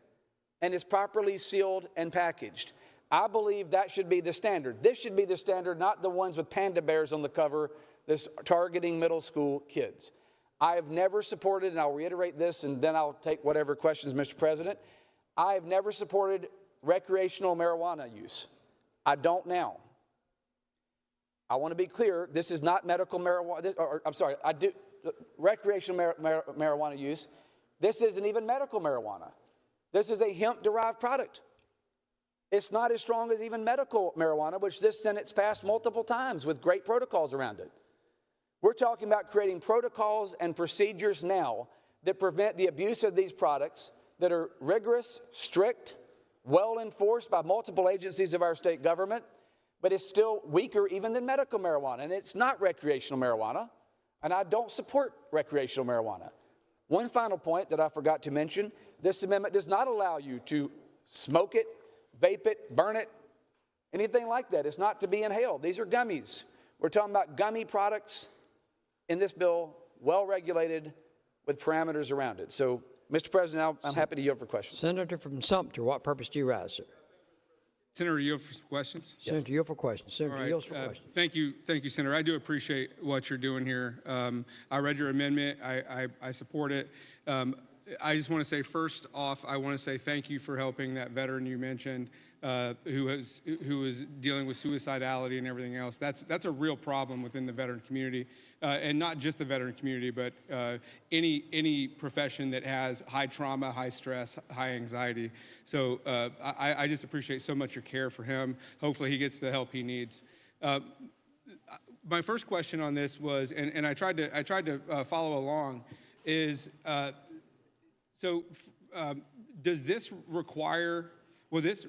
and it's properly sealed and packaged. I believe that should be the standard. This should be the standard, not the ones with panda bears on the cover that's targeting middle school kids. I have never supported, and I'll reiterate this, and then I'll take whatever questions, Mr. President. I have never supported recreational marijuana use. I don't now. I want to be clear, this is not medical marijuana, I do recreational marijuana use. This isn't even medical marijuana. This is a hemp-derived product. It's not as strong as even medical marijuana, which this Senate's passed multiple times with great protocols around it. We're talking about creating protocols and procedures now that prevent the abuse of these products that are rigorous, strict, well enforced by multiple agencies of our state government, but it's still weaker even than medical marijuana. And it's not recreational marijuana, and I don't support recreational marijuana. One final point that I forgot to mention, this amendment does not allow you to smoke it, vape it, burn it, anything like that. It's not to be inhaled. These are gummies. We're talking about gummy products in this bill, well regulated with parameters around it. So, Mr. President, I'm happy to yield for questions. Senator from Sumter, what purpose do you rise, sir? Senator, yield for questions? Senator, yield for questions. Senator, yields for questions. Thank you, Senator. I do appreciate what you're doing here. I read your amendment. I support it. I just want to say, first off, I want to say thank you for helping that veteran you mentioned who is dealing with suicidality and everything else. That's a real problem within the veteran community, and not just the veteran community, but any profession that has high trauma, high stress, high anxiety. So I just appreciate so much your care for him. Hopefully he gets the help he needs. My first question on this was, and I tried to follow along, is does this require? Will this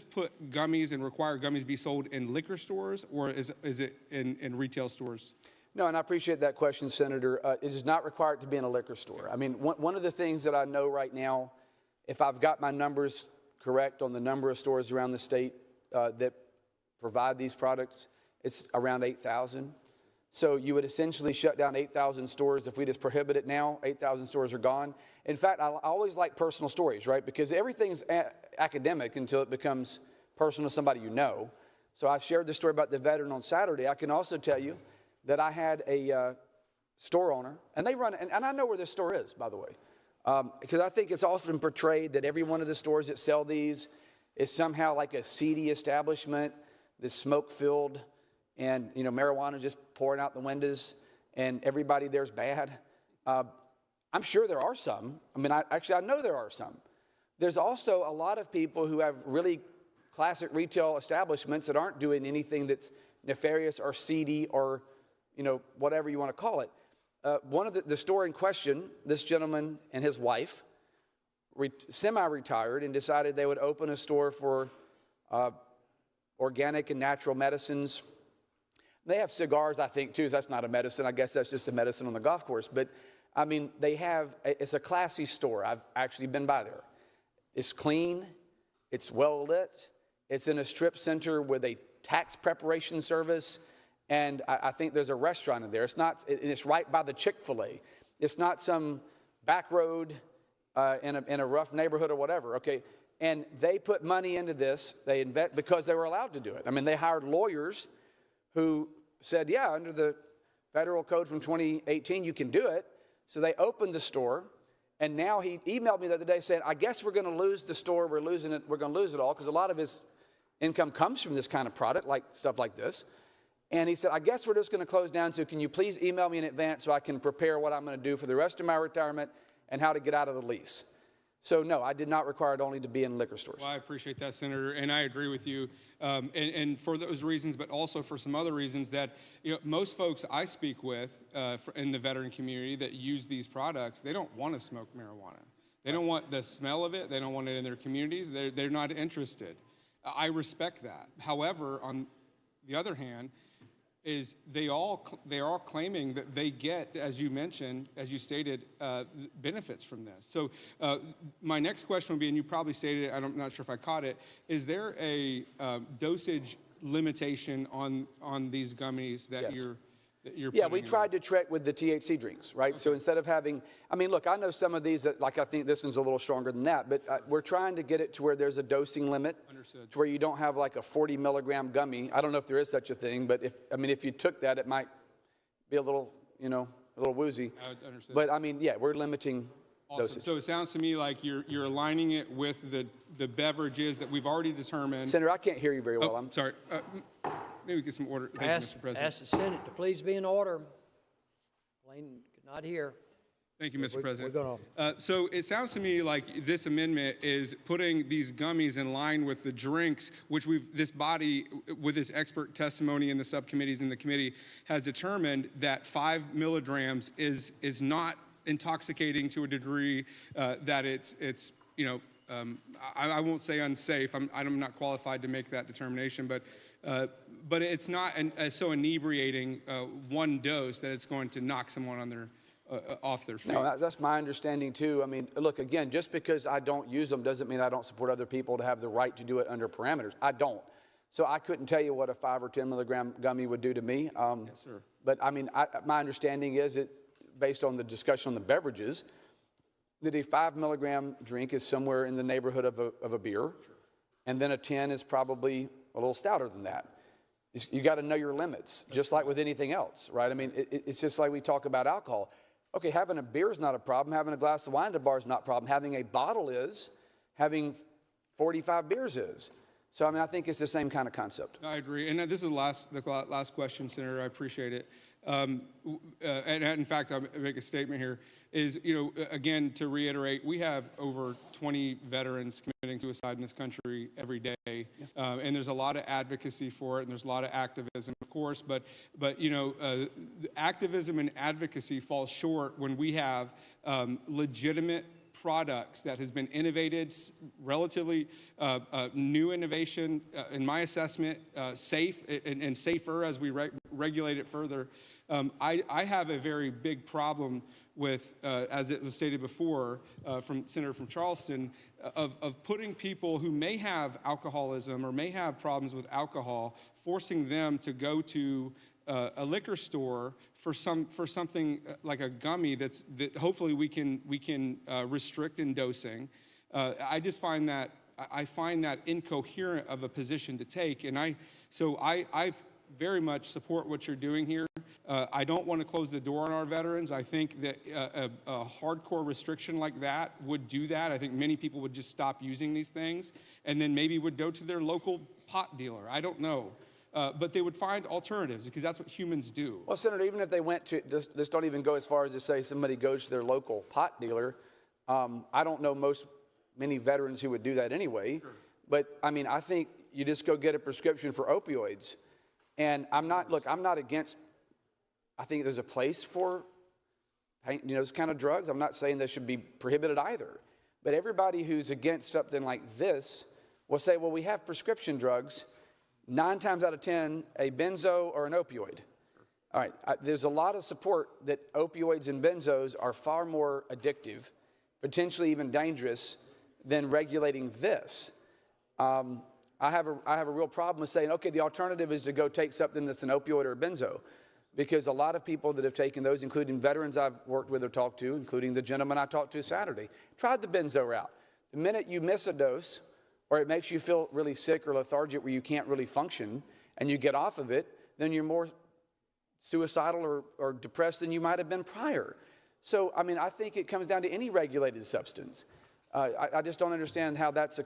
put gummies and require gummies be sold in liquor stores, or is it in retail stores? No, and I appreciate that question, Senator. It is not required to be in a liquor store. I mean, one of the things that I know right now, if I've got my numbers correct on the number of stores around the state that provide these products, it's around 8,000. So you would essentially shut down 8,000 stores. If we just prohibit it now, 8,000 stores are gone. In fact, I always like personal stories, right? Because everything's academic until it becomes personal to somebody you know. So I shared the story about the veteran on Saturday. I can also tell you that I had a store owner, and they run, and I know where this store is, by the way, because I think it's often portrayed that every one of the stores that sell these is somehow like a seedy establishment that's smoke-filled, and marijuana just pouring out the windows, and everybody there's bad. I'm sure there are some. I mean, I know there are some. There's also a lot of people who have really classic retail establishments that aren't doing anything that's nefarious or seedy or, whatever you want to call it. One of the store in question, this gentleman and his wife, semi-retired, and decided they would open a store for organic and natural medicines. They have cigars, I think, too. That's not a medicine. I guess that's just a medicine on the golf course. But, I mean, it's a classy store. I've actually been by there. It's clean. It's well lit. It's in a strip center with a tax preparation service. And I think there's a restaurant in there. It's right by the Chick-fil-A. It's not some back road in a rough neighborhood or whatever. Okay, And they put money into this. They invest because they were allowed to do it. I mean, they hired lawyers who said, yeah, under the federal code from 2018, you can do it. So they opened the store. And now he emailed me the other day saying, I guess we're going to lose the store. We're losing it. We're going to lose it all because a lot of his income comes from this kind of product, like stuff like this. And he said, I guess we're just going to close down. So can you please email me in advance so I can prepare what I'm going to do for the rest of my retirement and how to get out of the lease. So no, I did not require it only to be in liquor stores. Well, I appreciate that, Senator, and I agree with you. And for those reasons, but also for some other reasons that, most folks I speak with in the veteran community that use these products, they don't want to smoke marijuana. They don't want the smell of it. They don't want it in their communities. They're not interested. I respect that. However, on the other hand, is they are claiming that they get, as you mentioned, as you stated, benefits from this. So my next question would be, and you probably stated it, I'm not sure if I caught it, is there a dosage limitation on these gummies that Yes. you're Yeah, we putting in? tried to trick with the THC drinks, right? Okay. So instead of having, look, I know some of these that, like, I think this one's a little stronger than that, but we're trying to get it to where there's a dosing limit. Understood. To where you don't have like a 40 milligram gummy. I don't know if there is such a thing, but if you took that, it might be a little, a little woozy. I understand. But yeah, we're limiting Awesome. dosage. So it sounds to me like you're aligning it with the beverages that we've already determined. Senator, I can't hear you very well. Oh, sorry. Maybe we get some order. Thank you, Mr. President. Ask the Senate to please be in order. Blaine could not hear. Thank you, Mr. President. We're So it sounds to me like this amendment is putting these gummies in line with the drinks, which this body, with its expert testimony in the subcommittees and the committee, has determined that 5 milligrams is not intoxicating to a degree that it's I won't say unsafe. I'm not qualified to make that determination, but it's not so inebriating one dose that it's going to knock someone on their off their feet. No, that's my understanding too. Look, again, just because I don't use them doesn't mean I don't support other people to have the right to do it under parameters. I don't. So I couldn't tell you what a 5 or 10 milligram gummy would do to me. Yes, sir. But my understanding is based on the discussion on the beverages, that a 5 milligram drink is somewhere in the neighborhood of a beer, and then a 10 is probably a little stouter than that. You got to know your limits, just like with anything else, right? It's just like we talk about alcohol. Okay, having a beer is not a problem. Having a glass of wine at a bar is not a problem. Having a bottle is. Having 45 beers is. So, I think it's the same kind of concept. I agree. And this is the last question, Senator. I appreciate it. And in fact, I'll make a statement here, is, again, to reiterate, we have over 20 veterans committing suicide in this country every day. Yeah. And there's a lot of advocacy for it, and there's a lot of activism, of course, but activism and advocacy falls short when we have legitimate products that has been innovated, relatively new innovation, in my assessment, safe and safer as we regulate it further. I have a very big problem with, as it was stated before from Senator from Charleston, of putting people who may have alcoholism or may have problems with alcohol, forcing them to go to a liquor store for something like a gummy that hopefully we can restrict in dosing. I just find that incoherent of a position to take, and I very much support what you're doing here. I don't want to close the door on our veterans. I think that a hardcore restriction like that would do that. I think many people would just stop using these things and then maybe would go to their local pot dealer. I don't know. But they would find alternatives because that's what humans do. Well, Senator, even if they went to, just don't even go as far as to say somebody goes to their local pot dealer. I don't know many veterans who would do that anyway. Sure. But I think you just go get a prescription for opioids. And I'm not against, I think there's a place for those kind of drugs. I'm not saying they should be prohibited either. But everybody who's against something like this will say, well, we have prescription drugs. 9 times out of 10, a benzo or an opioid. All right, there's a lot of support that opioids and benzos are far more addictive, potentially even dangerous, than regulating this. I have a real problem with saying, okay, the alternative is to go take something that's an opioid or a benzo, because a lot of people that have taken those, including veterans I've worked with or talked to, including the gentleman I talked to Saturday, tried the benzo route. The minute you miss a dose, or it makes you feel really sick or lethargic where you can't really function, and you get off of it, then you're more suicidal or depressed than you might have been prior. So, I mean, I think it comes down to any regulated substance. I just don't understand how that's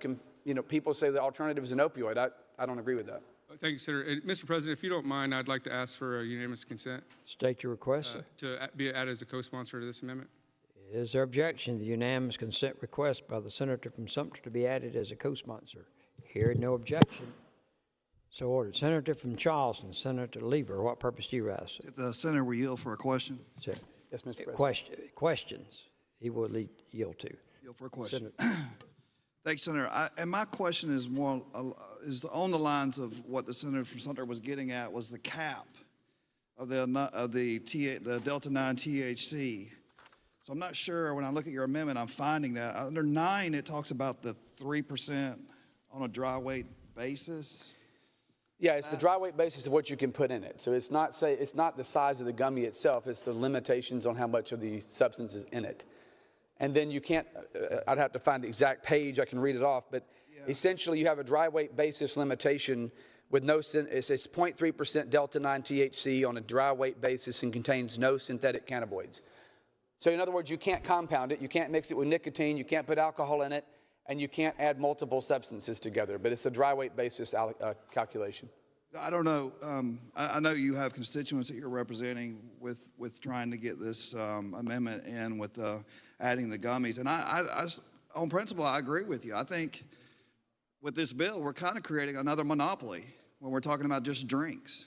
people say the alternative is an opioid. I don't agree with that. Thank you, Senator. And Mr. President, if you don't mind, I'd like to ask for a unanimous consent State your request, sir. to be added as a co-sponsor to this amendment. Is there objection to the unanimous consent request by the senator from Sumter to be added as a co-sponsor? Hearing no objection, so ordered. Senator from Charleston, Senator Lieber, what purpose do you rise, sir? If the senator will yield for a question. Sir, Yes, Mr. President. questions he will yield to. Yield for a question. Senator. Thanks, Senator. And my question is more is on the lines of what the senator from Sumter was getting at, was the cap of the Delta 9 THC. So I'm not sure when I look at your amendment, I'm finding that under 9 it talks about the 3% on a dry weight basis. Yeah, it's the dry weight basis of what you can put in it. So it's not the size of the gummy itself, it's the limitations on how much of the substance is in it. And then you can't, I'd have to find the exact page, I can read it off, but essentially you have a dry weight basis limitation with no, it's 0.3% Delta 9 THC on a dry weight basis and contains no synthetic cannabinoids. So in other words, you can't compound it, you can't mix it with nicotine, you can't put alcohol in it, and you can't add multiple substances together, but it's a dry weight basis calculation. I don't know. I know you have constituents that you're representing with trying to get this amendment in with adding the gummies. And I, on principle, I agree with you. I think with this bill, we're kind of creating another monopoly when we're talking about just drinks.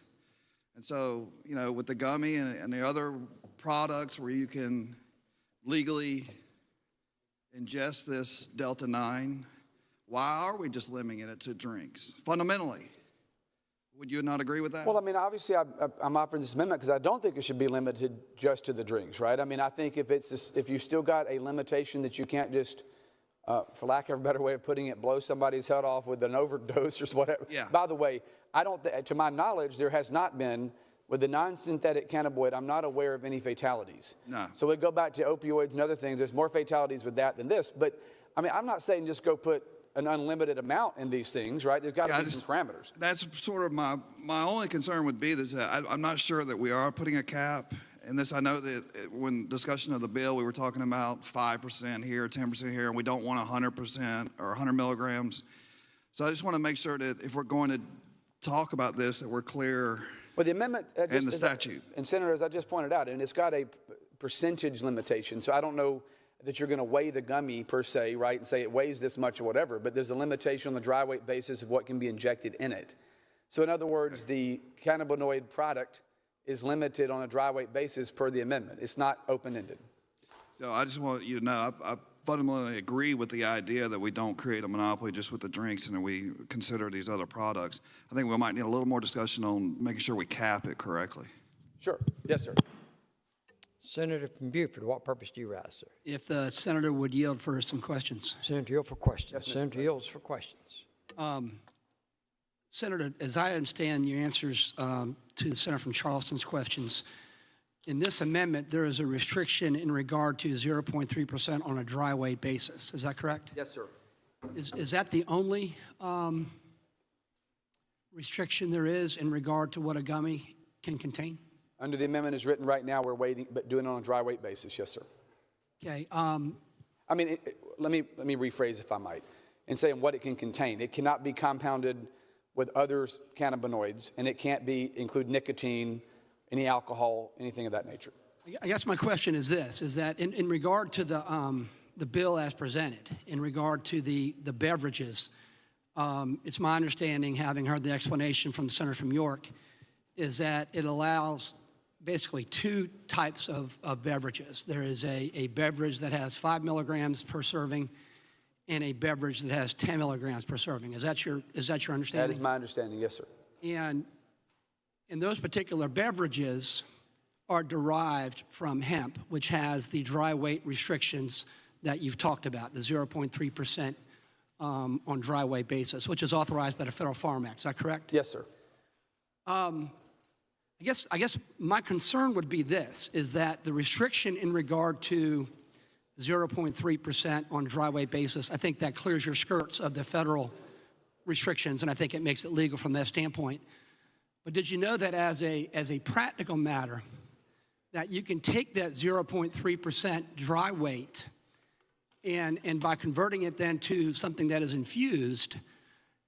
And so, with the gummy and the other products where you can legally ingest this Delta 9, why are we just limiting it to drinks? Fundamentally, would you not agree with that? Well, I mean, obviously, I'm offering this amendment because I don't think it should be limited just to the drinks, right? I mean, I think if you still got a limitation that you can't just, for lack of a better way of putting it, blow somebody's head off with an overdose or whatever. Yeah. By the way, to my knowledge, there has not been, with the non-synthetic cannabinoid, I'm not aware of any fatalities. No. So we go back to opioids and other things. There's more fatalities with that than this. But, I mean, I'm not saying just go put an unlimited amount in these things, right? There's got to be some parameters. That's sort of my only concern would be that I'm not sure that we are putting a cap in this. I know that when discussion of the bill, we were talking about 5% here, 10% here, and we don't want 100% or 100 milligrams. So I just want to make sure that if we're going to talk about this, that we're clear. Well, the amendment and the statute. And Senator, as I just pointed out, and it's got a percentage limitation, so I don't know that you're going to weigh the gummy per se, right, and say it weighs this much or whatever, but there's a limitation on the dry weight basis of what can be injected in it. So in other words, the cannabinoid product is limited on a dry weight basis per the amendment. It's not open-ended. So I just want you to know, I fundamentally agree with the idea that we don't create a monopoly just with the drinks and we consider these other products. I think we might need a little more discussion on making sure we cap it correctly. Sure. Yes, sir. Senator from Beaufort, what purpose do you rise, sir? If the senator would yield for some questions. Senator yield for questions. Yes, Mr. Senator yields for questions. Senator, as I understand your answers to the senator from Charleston's questions, in this amendment, there is a restriction in regard to 0.3% on a dry weight basis. Is that correct? Yes, sir. Is that the only restriction there is in regard to what a gummy can contain? Under the amendment as written right now, we're waiting, but doing it on a dry weight basis. Yes, sir. Okay. I mean, let me rephrase if I might, and say what it can contain. It cannot be compounded with other cannabinoids, and it can't include nicotine, any alcohol, anything of that nature. I guess my question is this, is that in regard to the bill as presented, in regard to the beverages, it's my understanding, having heard the explanation from the senator from York, is that it allows basically two types of beverages. There is a beverage that has 5 milligrams per serving and a beverage that has 10 milligrams per serving. Is that your understanding? That is my understanding, yes, sir. And those particular beverages are derived from hemp, which has the dry weight restrictions that you've talked about, the 0.3% on dry weight basis, which is authorized by the Federal Farm Act. Is that correct? Yes, sir. I guess my concern would be this, is that the restriction in regard to 0.3% on dry weight basis, I think that clears your skirts of the federal restrictions, and I think it makes it legal from that standpoint. But did you know that as a practical matter, that you can take that 0.3% dry weight and by converting it then to something that is infused,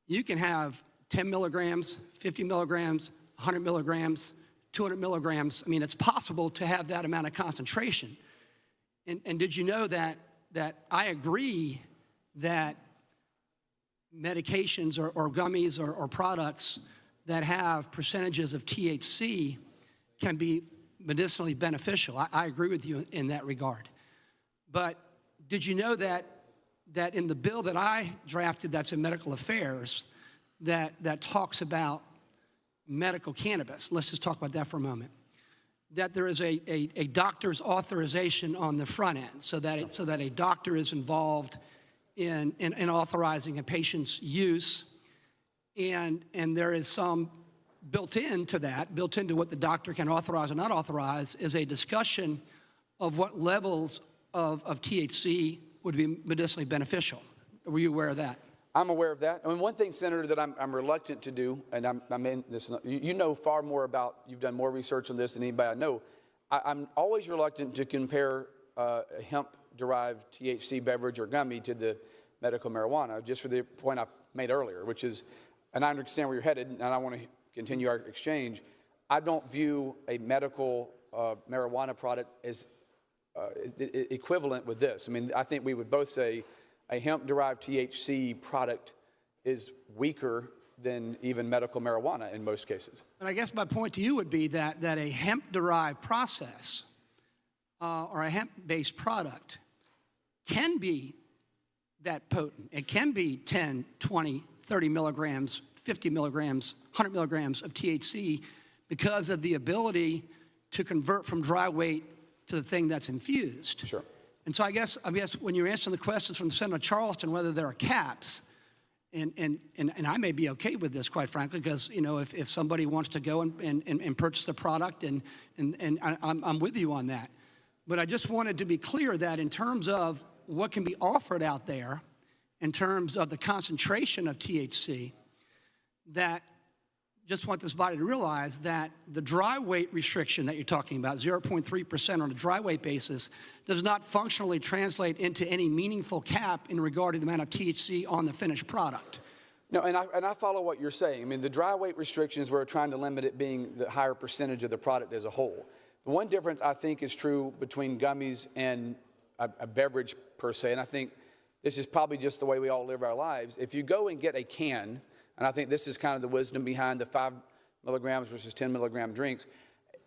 you can have 10 milligrams, 50 milligrams, 100 milligrams, 200 milligrams. I mean, it's possible to have that amount of concentration. And did you know that I agree that medications or gummies or products that have percentages of THC can be medicinally beneficial? I agree with you in that regard. But did you know that in the bill that I drafted that's in medical affairs that talks about medical cannabis, let's just talk about that for a moment, that there is a doctor's authorization on the front end so that a doctor is involved in authorizing a patient's use, and there is some built into what the doctor can authorize or not authorize, is a discussion of what levels of THC would be medicinally beneficial. Were you aware of that? I'm aware of that. I mean, one thing, Senator, that I'm reluctant to do, and I'm in this, you know far more about, you've done more research on this than anybody I know. I'm always reluctant to compare a hemp-derived THC beverage or gummy to the medical marijuana, just for the point I made earlier, which is, and I understand where you're headed, and I want to continue our exchange. I don't view a medical marijuana product as equivalent with this. I mean, I think we would both say a hemp-derived THC product is weaker than even medical marijuana in most cases. And I guess my point to you would be that a hemp-derived process or a hemp-based product can be that potent. It can be 10, 20, 30 milligrams, 50 milligrams, 100 milligrams of THC because of the ability to convert from dry weight to the thing that's infused. Sure. And so I guess when you're answering the questions from Senator Charleston, whether there are caps, and I may be okay with this, quite frankly, because if somebody wants to go and purchase a product, and I'm with you on that. But I just wanted to be clear that in terms of what can be offered out there, in terms of the concentration of THC, that just want this body to realize that the dry weight restriction that you're talking about, 0.3% on a dry weight basis, does not functionally translate into any meaningful cap in regard to the amount of THC on the finished product. No, and I follow what you're saying. I mean, the dry weight restrictions, we're trying to limit it being the higher percentage of the product as a whole. The one difference I think is true between gummies and a beverage per se, and I think this is probably just the way we all live our lives. If you go and get a can, and I think this is kind of the wisdom behind the 5 milligrams versus 10 milligram drinks.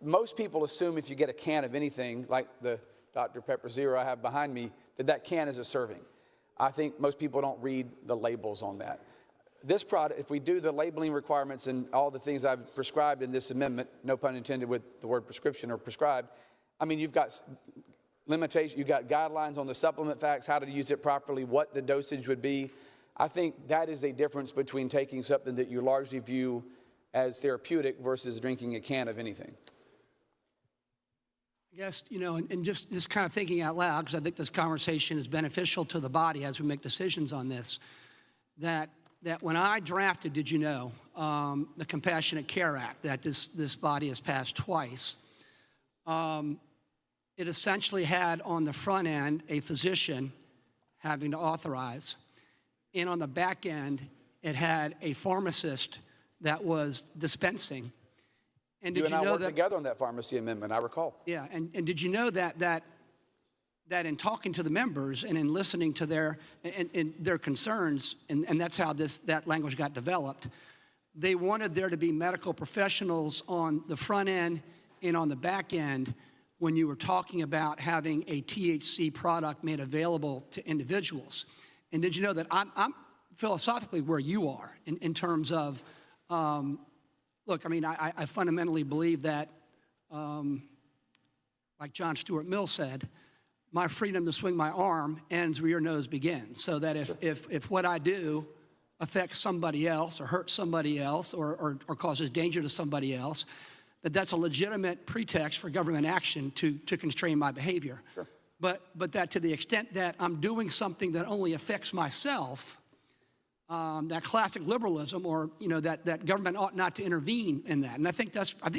Most people assume if you get a can of anything, like the Dr. Pepper Zero I have behind me, that can is a serving. I think most people don't read the labels on that. This product, if we do the labeling requirements and all the things I've prescribed in this amendment, no pun intended with the word prescription or prescribed, I mean, you've got limitations, you've got guidelines on the supplement facts, how to use it properly, what the dosage would be. I think that is a difference between taking something that you largely view as therapeutic versus drinking a can of anything. I guess, and just kind of thinking out loud, because I think this conversation is beneficial to the body as we make decisions on this, that when I drafted, did you know, the Compassionate Care Act that this body has passed twice, it essentially had on the front end a physician having to authorize, and on the back end, it had a pharmacist that was dispensing. And did you and I worked that, together on that pharmacy amendment, I recall. Yeah, and did you know that in talking to the members and in listening to their concerns, and that's how that language got developed, they wanted there to be medical professionals on the front end and on the back end when you were talking about having a THC product made available to individuals. And did you know that I'm philosophically where you are in terms of, look, I mean, I fundamentally believe that, like John Stuart Mill said, my freedom to swing my arm ends where your nose begins. So that if what I do affects somebody else or hurts somebody else or causes danger to somebody else, that's a legitimate pretext for government action to constrain my behavior. Sure. But that to the extent that I'm doing something that only affects myself, that classic liberalism, or that government ought not to intervene in that. And I think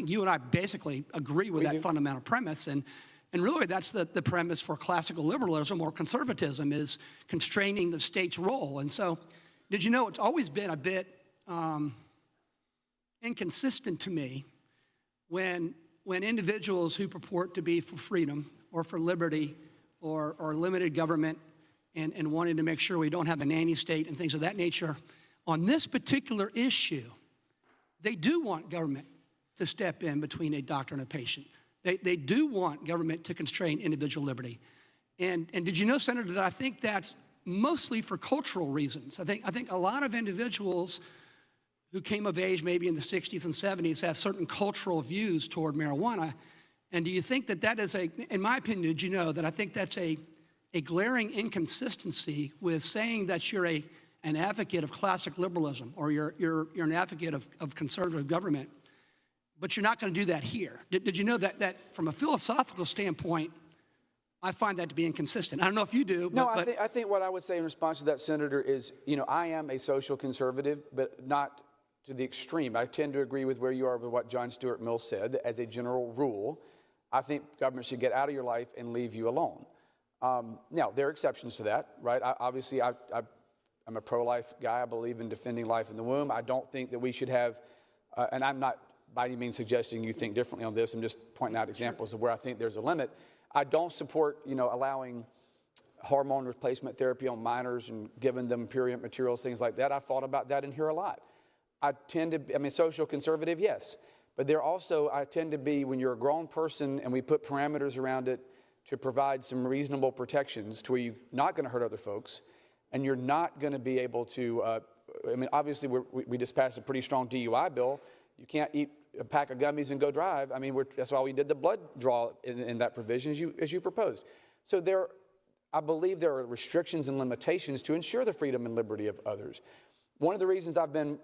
you and I basically agree with that fundamental premise. And really, that's the premise for classical liberalism or conservatism, is constraining the state's role. And so, did you know it's always been a bit inconsistent to me when individuals who purport to be for freedom or for liberty or limited government and wanting to make sure we don't have a nanny state and things of that nature, on this particular issue, they do want government to step in between a doctor and a patient. They do want government to constrain individual liberty. And did you know, Senator, that I think that's mostly for cultural reasons. I think a lot of individuals who came of age maybe in the 60s and 70s have certain cultural views toward marijuana. And do you think that is in my opinion, did you know that I think that's a glaring inconsistency with saying that you're an advocate of classic liberalism, or you're an advocate of conservative government, but you're not going to do that here? Did you know that from a philosophical standpoint, I find that to be inconsistent? I don't know if you do. No, I think what I would say in response to that, Senator, is, I am a social conservative, but not to the extreme. I tend to agree with where you are with what John Stuart Mill said. As a general rule, I think government should get out of your life and leave you alone. Now, there are exceptions to that, right? Obviously, I'm a pro-life guy. I believe in defending life in the womb. I don't think that we should have, and I'm not by any means suggesting you think differently on this. I'm just pointing out examples of where I think there's a limit. I don't support, allowing hormone replacement therapy on minors and giving them purient materials, things like that. I've thought about that in here a lot. I tend to be, social conservative, yes. But I tend to be, when you're a grown person and we put parameters around it to provide some reasonable protections to where you're not going to hurt other folks, and you're not going to be able to, obviously we just passed a pretty strong DUI bill. You can't eat a pack of gummies and go drive. That's why we did the blood draw in that provision as you proposed. So I believe there are restrictions and limitations to ensure the freedom and liberty of others. One of the reasons I've been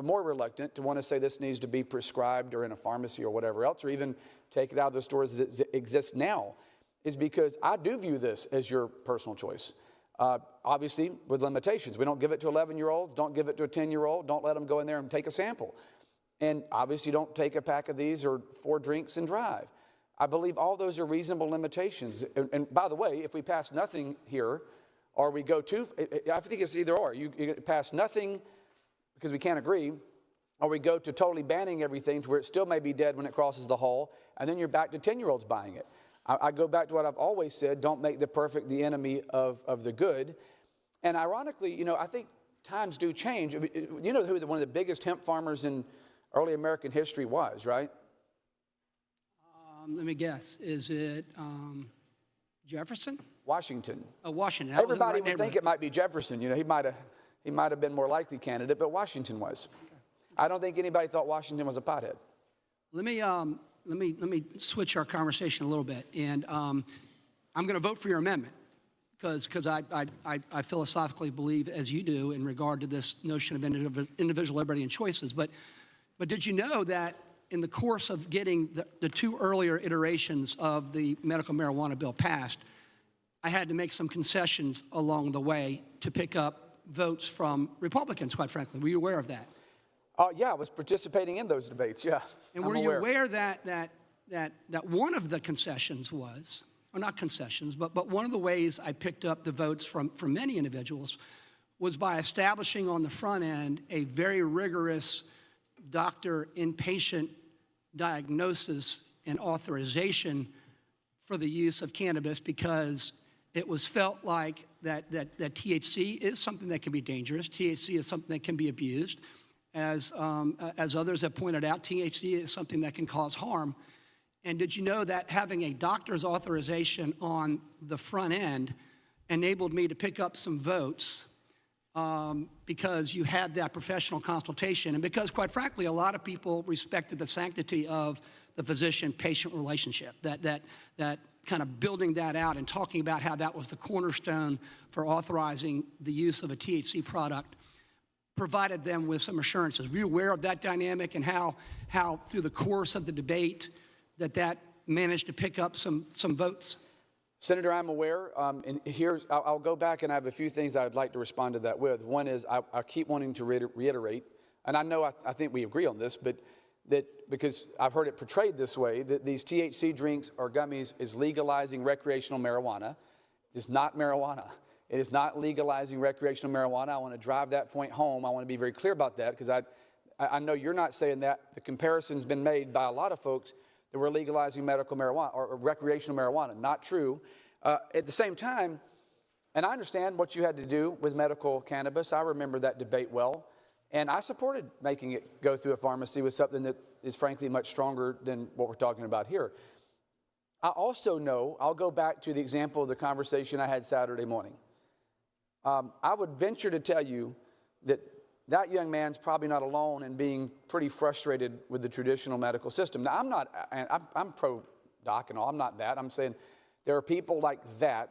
more reluctant to want to say this needs to be prescribed or in a pharmacy or whatever else, or even take it out of the stores that exist now, is because I do view this as your personal choice. Obviously, with limitations. We don't give it to 11-year-olds, don't give it to a 10-year-old, don't let them go in there and take a sample. And obviously, don't take a pack of these or 4 drinks and drive. I believe all those are reasonable limitations. And by the way, if we pass nothing here, or we go to, I think it's either or. You pass nothing because we can't agree, or we go to totally banning everything to where it still may be dead when it crosses the hall, and then you're back to 10-year-olds buying it. I go back to what I've always said: don't make the perfect the enemy of the good. And ironically, I think times do change. You know who one of the biggest hemp farmers in early American history was, right? Let me guess. Is it Jefferson? Washington. Oh, Washington. Everybody would think it might be Jefferson. He might have been more likely candidate, but Washington was. Okay. I don't think anybody thought Washington was a pothead. Let me switch our conversation a little bit, and I'm going to vote for your amendment because I philosophically believe, as you do, in regard to this notion of individual liberty and choices. But did you know that in the course of getting the 2 earlier iterations of the medical marijuana bill passed, I had to make some concessions along the way to pick up votes from Republicans, quite frankly. Were you aware of that? Yeah, I was participating in those debates, yeah. And were you aware that one of the concessions was, or not concessions, but one of the ways I picked up the votes from many individuals was by establishing on the front end a very rigorous doctor-inpatient diagnosis and authorization for the use of cannabis, because it was felt like that THC is something that can be dangerous. THC is something that can be abused. As others have pointed out, THC is something that can cause harm. And did you know that having a doctor's authorization on the front end enabled me to pick up some votes because you had that professional consultation, and because, quite frankly, a lot of people respected the sanctity of the physician-patient relationship, that kind of building that out and talking about how that was the cornerstone for authorizing the use of a THC product provided them with some assurances. Were you aware of that dynamic and how through the course of the debate that managed to pick up some votes? Senator, I'm aware, and here's, I'll go back and I have a few things I'd like to respond to that with. One is I keep wanting to reiterate, and I know I think we agree on this, but that because I've heard it portrayed this way, that these THC drinks or gummies is legalizing recreational marijuana. It is not marijuana. It is not legalizing recreational marijuana. I want to drive that point home. I want to be very clear about that because I know you're not saying that. The comparison's been made by a lot of folks that we're legalizing medical marijuana or recreational marijuana. Not true. At the same time, and I understand what you had to do with medical cannabis. I remember that debate well. And I supported making it go through a pharmacy with something that is frankly much stronger than what we're talking about here. I also know, I'll go back to the example of the conversation I had Saturday morning. I would venture to tell you that that young man's probably not alone in being pretty frustrated with the traditional medical system. Now, I'm pro-doc and all, I'm not that. I'm saying there are people like that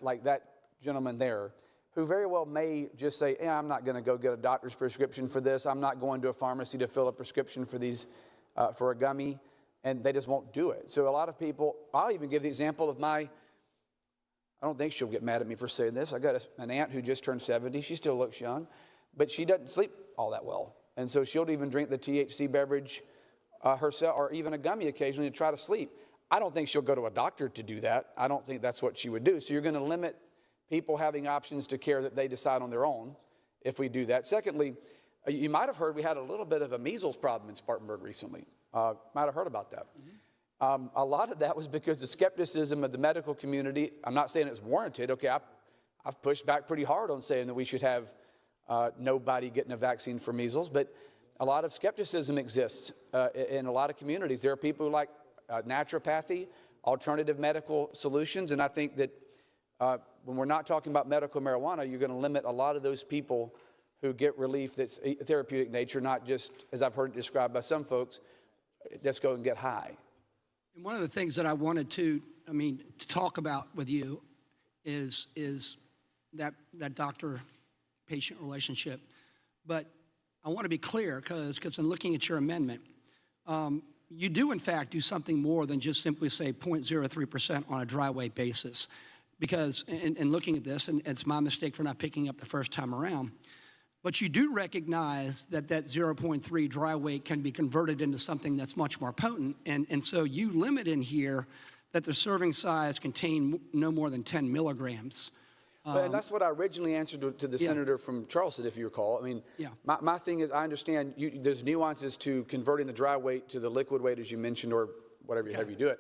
gentleman there, who very well may just say, I'm not going to go get a doctor's prescription for this. I'm not going to a pharmacy to fill a prescription for these, for a gummy, and they just won't do it. So a lot of people, I'll even give the example of I don't think she'll get mad at me for saying this. I got an aunt who just turned 70. She still looks young, but she doesn't sleep all that well. And so she'll even drink the THC beverage herself, or even a gummy occasionally to try to sleep. I don't think she'll go to a doctor to do that. I don't think that's what she would do. So you're going to limit people having options to care that they decide on their own if we do that. Secondly, you might have heard we had a little bit of a measles problem in Spartanburg recently. Might have heard about that. A lot of that was because the skepticism of the medical community. I'm not saying it's warranted. Okay, I've pushed back pretty hard on saying that we should have nobody getting a vaccine for measles, but a lot of skepticism exists in a lot of communities. There are people who like naturopathy, alternative medical solutions, and I think that when we're not talking about medical marijuana, you're going to limit a lot of those people who get relief that's a therapeutic nature, not just, as I've heard it described by some folks, just go and get high. And one of the things that I wanted to talk about with you is that doctor-patient relationship. But I want to be clear, because in looking at your amendment, you do in fact do something more than just simply say 0.03% on a dry weight basis. Because in looking at this, and it's my mistake for not picking up the first time around, but you do recognize that 0.3 dry weight can be converted into something that's much more potent. And so you limit in here that the serving size contain no more than 10 milligrams. And that's what I originally answered to the senator from Charleston, if you recall. I mean, my thing is, I understand there's nuances to converting the dry weight to the liquid weight, as you mentioned, or whatever you do it.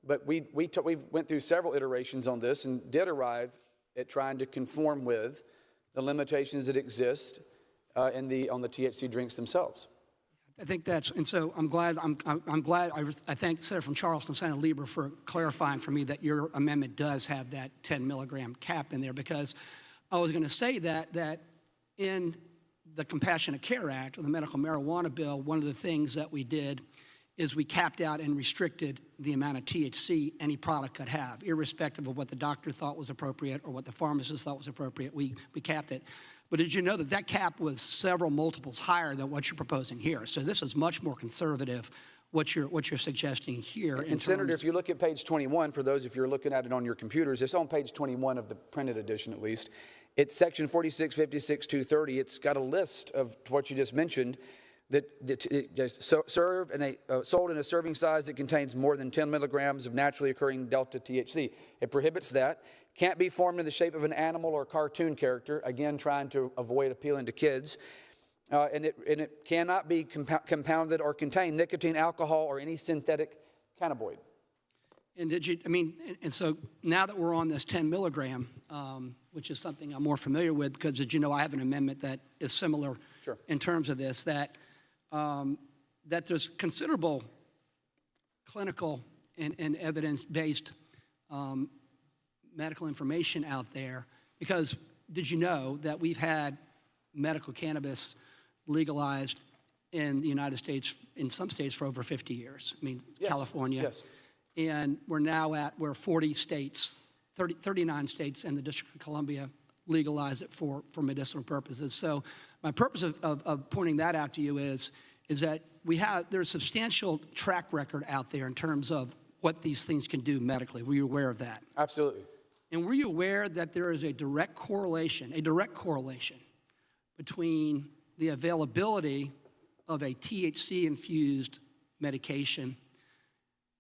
But we went through several iterations on this and did arrive at trying to conform with the limitations that exist on the THC drinks themselves. I think that's, and so I'm glad. I thank the senator from Charleston, Senator Lieber, for clarifying for me that your amendment does have that 10 milligram cap in there, because I was going to say that in the Compassionate Care Act or the medical marijuana bill, one of the things that we did is we capped out and restricted the amount of THC any product could have, irrespective of what the doctor thought was appropriate or what the pharmacist thought was appropriate. We capped it. But did you know that cap was several multiples higher than what you're proposing here? So this is much more conservative, what you're suggesting here. And Senator, if you look at page 21, for those if you're looking at it on your computers, it's on page 21 of the printed edition at least. It's section 4656-230. It's got a list of what you just mentioned that sold in a serving size that contains more than 10 milligrams of naturally occurring delta THC. It prohibits that. Can't be formed in the shape of an animal or cartoon character, again, trying to avoid appealing to kids. And it cannot be compounded or contain nicotine, alcohol, or any synthetic cannabinoid. And so now that we're on this 10 milligram, which is something I'm more familiar with, because did you know I have an amendment that is similar in terms of this, that there's considerable clinical and evidence-based medical information out there, because did you know that we've had medical cannabis legalized in the United States, in some states, for over 50 years? I mean, yes. California. Yes. And we're now where 40 states, 39 states and the District of Columbia legalize it for medicinal purposes. So my purpose of pointing that out to you is that there's a substantial track record out there in terms of what these things can do medically. Were you aware of that? Absolutely. And were you aware that there is a direct correlation between the availability of a THC-infused medication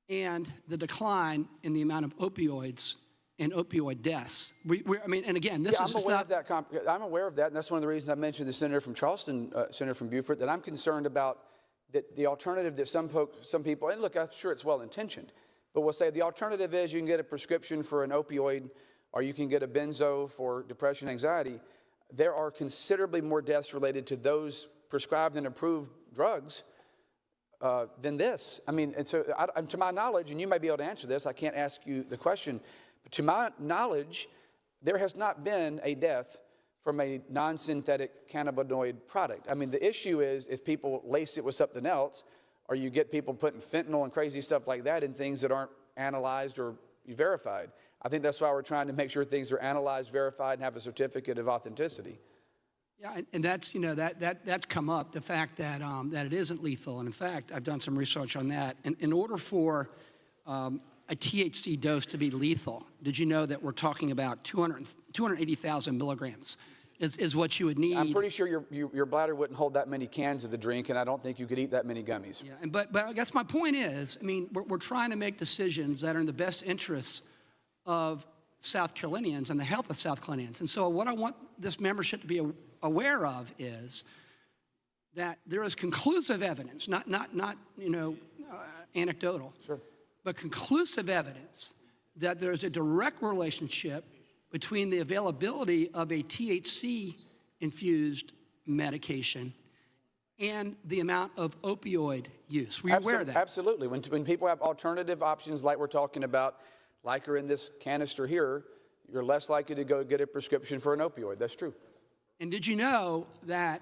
and the decline in the amount of opioids and opioid deaths? And again, this is just not... I'm aware of that, and that's one of the reasons I mentioned the senator from Charleston, Senator from Beaufort, that I'm concerned about that the alternative that some people, and look, I'm sure it's well-intentioned, but we'll say the alternative is you can get a prescription for an opioid or you can get a benzo for depression, anxiety. There are considerably more deaths related to those prescribed and approved drugs than this. I mean, and so to my knowledge, and you may be able to answer this, I can't ask you the question, but to my knowledge, there has not been a death from a non-synthetic cannabinoid product. I mean, the issue is if people lace it with something else, or you get people putting fentanyl and crazy stuff like that in things that aren't analyzed or verified. I think that's why we're trying to make sure things are analyzed, verified, and have a certificate of authenticity. Yeah, and that's, that's come up, the fact that, that it isn't lethal. And in fact, I've done some research on that. And in order for a THC dose to be lethal, did you know that we're talking about 280,000 milligrams is what you would need? I'm pretty sure your bladder wouldn't hold that many cans of the drink, and I don't think you could eat that many gummies. Yeah, but I guess my point is, we're trying to make decisions that are in the best interests of South Carolinians and the health of South Carolinians. And so what I want this membership to be aware of is that there is conclusive evidence, not anecdotal, sure, but conclusive evidence that there's a direct relationship between the availability of a THC-infused medication and the amount of opioid use. Were you aware of that? Absolutely. When people have alternative options like we're talking about, like are in this canister here, you're less likely to go get a prescription for an opioid. That's true. And did you know that,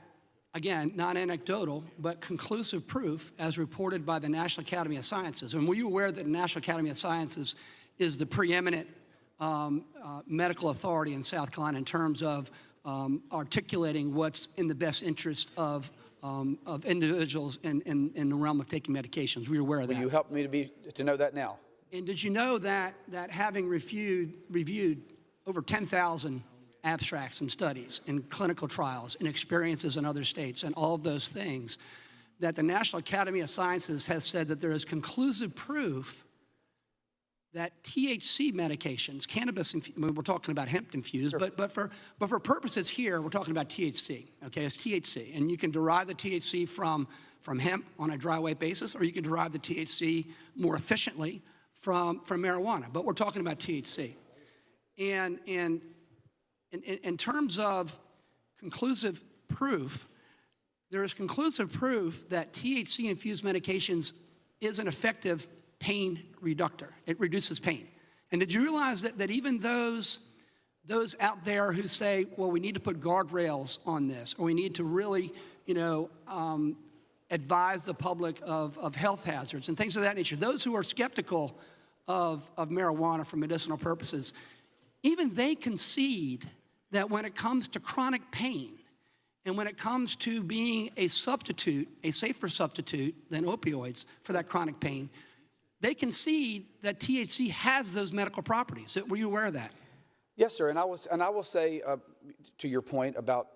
again, not anecdotal, but conclusive proof as reported by the National Academy of Sciences? And were you aware that the National Academy of Sciences is the preeminent medical authority in South Carolina in terms of articulating what's in the best interest of individuals in the realm of taking medications? Were you aware of that? Will you help me to know that now? And did you know that having reviewed over 10,000 abstracts and studies and clinical trials and experiences in other states and all of those things, that the National Academy of Sciences has said that there is conclusive proof that THC medications, we're talking about hemp-infused, sure, but for purposes here, we're talking about THC, okay? It's THC, and you can derive the THC from hemp on a dry weight basis, or you can derive the THC more efficiently from marijuana, but we're talking about THC. And in terms of conclusive proof, there is conclusive proof that THC-infused medications is an effective pain reductor. It reduces pain. And did you realize that even those out there who say, well, we need to put guardrails on this, or we need to really, advise the public of health hazards and things of that nature, those who are skeptical of marijuana for medicinal purposes, even they concede that when it comes to chronic pain and when it comes to being a substitute, a safer substitute than opioids for that chronic pain, they concede that THC has those medical properties. Were you aware of that? Yes, sir. And I will say, to your point about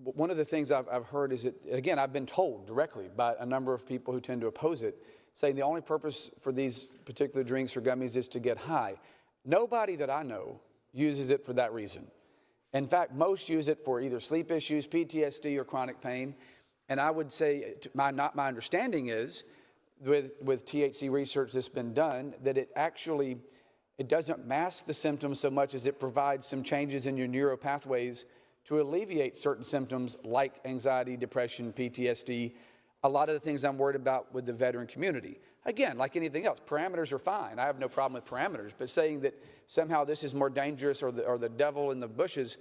one of the things I've heard is that, again, I've been told directly by a number of people who tend to oppose it, saying the only purpose for these particular drinks or gummies is to get high. Nobody that I know uses it for that reason. In fact, most use it for either sleep issues, PTSD, or chronic pain. And I would say, my understanding is, with THC research that's been done, that it doesn't mask the symptoms so much as it provides some changes in your neuropathways to alleviate certain symptoms like anxiety, depression, PTSD, a lot of the things I'm worried about with the veteran community. Again, like anything else, parameters are fine. I have no problem with parameters, but saying that somehow this is more dangerous or the devil in the bushes,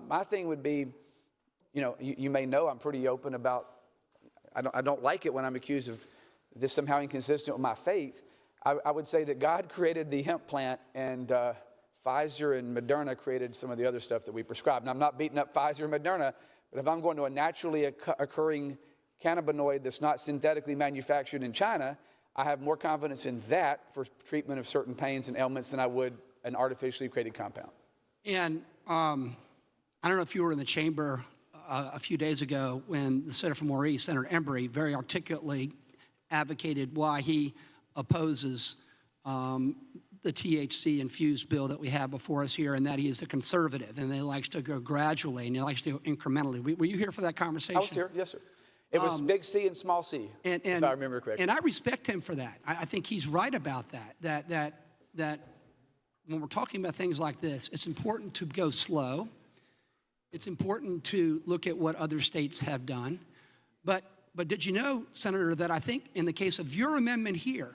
my thing would be, you may know I'm pretty open about, I don't like it when I'm accused of this somehow inconsistent with my faith. I would say that God created the hemp plant and Pfizer and Moderna created some of the other stuff that we prescribe. And I'm not beating up Pfizer and Moderna, but if I'm going to a naturally occurring cannabinoid that's not synthetically manufactured in China, I have more confidence in that for treatment of certain pains and ailments than I would an artificially created compound. And I don't know if you were in the chamber a few days ago when the senator from Maurice, Senator Embry, very articulately advocated why he opposes the THC-infused bill that we have before us here, and that he is a conservative, and he likes to go gradually, and he likes to go incrementally. Were you here for that conversation? I was here, yes, sir. It was big C and small c, if I remember correctly. And I respect him for that. I think he's right about that, that when we're talking about things like this, it's important to go slow. It's important to look at what other states have done. But did you know, Senator, that I think in the case of your amendment here,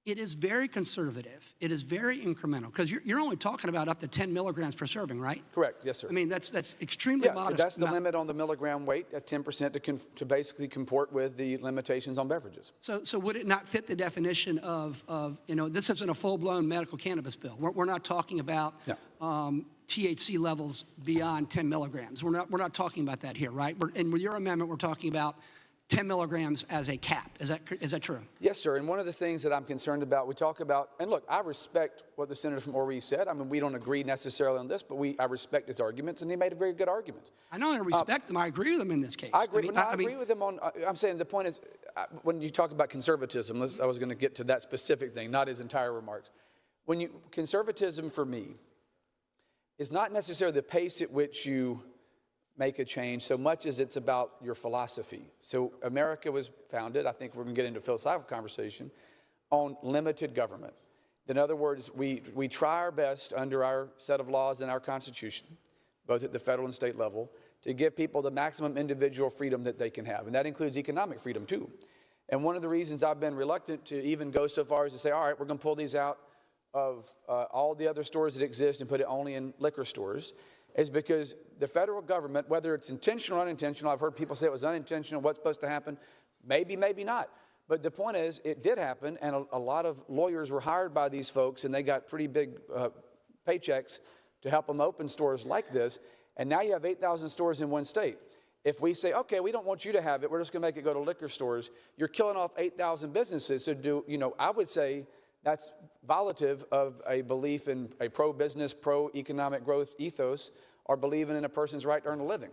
it is very conservative. It is very incremental, because you're only talking about up to 10 milligrams per serving, right? Correct, yes, sir. I mean, that's extremely modest. That's the limit on the milligram weight at 10% to basically comport with the limitations on beverages. So would it not fit the definition of this isn't a full-blown medical cannabis bill? We're not talking about THC levels beyond 10 milligrams. We're not talking about that here, right? And with your amendment, we're talking about 10 milligrams as a cap. Is that true? Yes, sir. And one of the things that I'm concerned about, we talk about, and look, I respect what the senator from Maurice said. I mean, we don't agree necessarily on this, but I respect his arguments, and he made a very good argument. I not only respect them, I agree with them in this case. I agree. I agree with him on. I'm saying the point is, when you talk about conservatism, I was going to get to that specific thing, not his entire remarks. Conservatism for me is not necessarily the pace at which you make a change so much as it's about your philosophy. So America was founded, I think we're going to get into a philosophical conversation, on limited government. In other words, we try our best under our set of laws and our Constitution, both at the federal and state level, to give people the maximum individual freedom that they can have. And that includes economic freedom too. And one of the reasons I've been reluctant to even go so far as to say, all right, we're going to pull these out of all the other stores that exist and put it only in liquor stores, is because the federal government, whether it's intentional or unintentional, I've heard people say it was unintentional, what's supposed to happen? Maybe, maybe not. But the point is, it did happen, and a lot of lawyers were hired by these folks, and they got pretty big paychecks to help them open stores like this, and now you have 8,000 stores in one state. If we say, okay, we don't want you to have it, we're just going to make it go to liquor stores, you're killing off 8,000 businesses. So I would say that's violative of a belief in a pro-business, pro-economic growth ethos, or believing in a person's right to earn a living.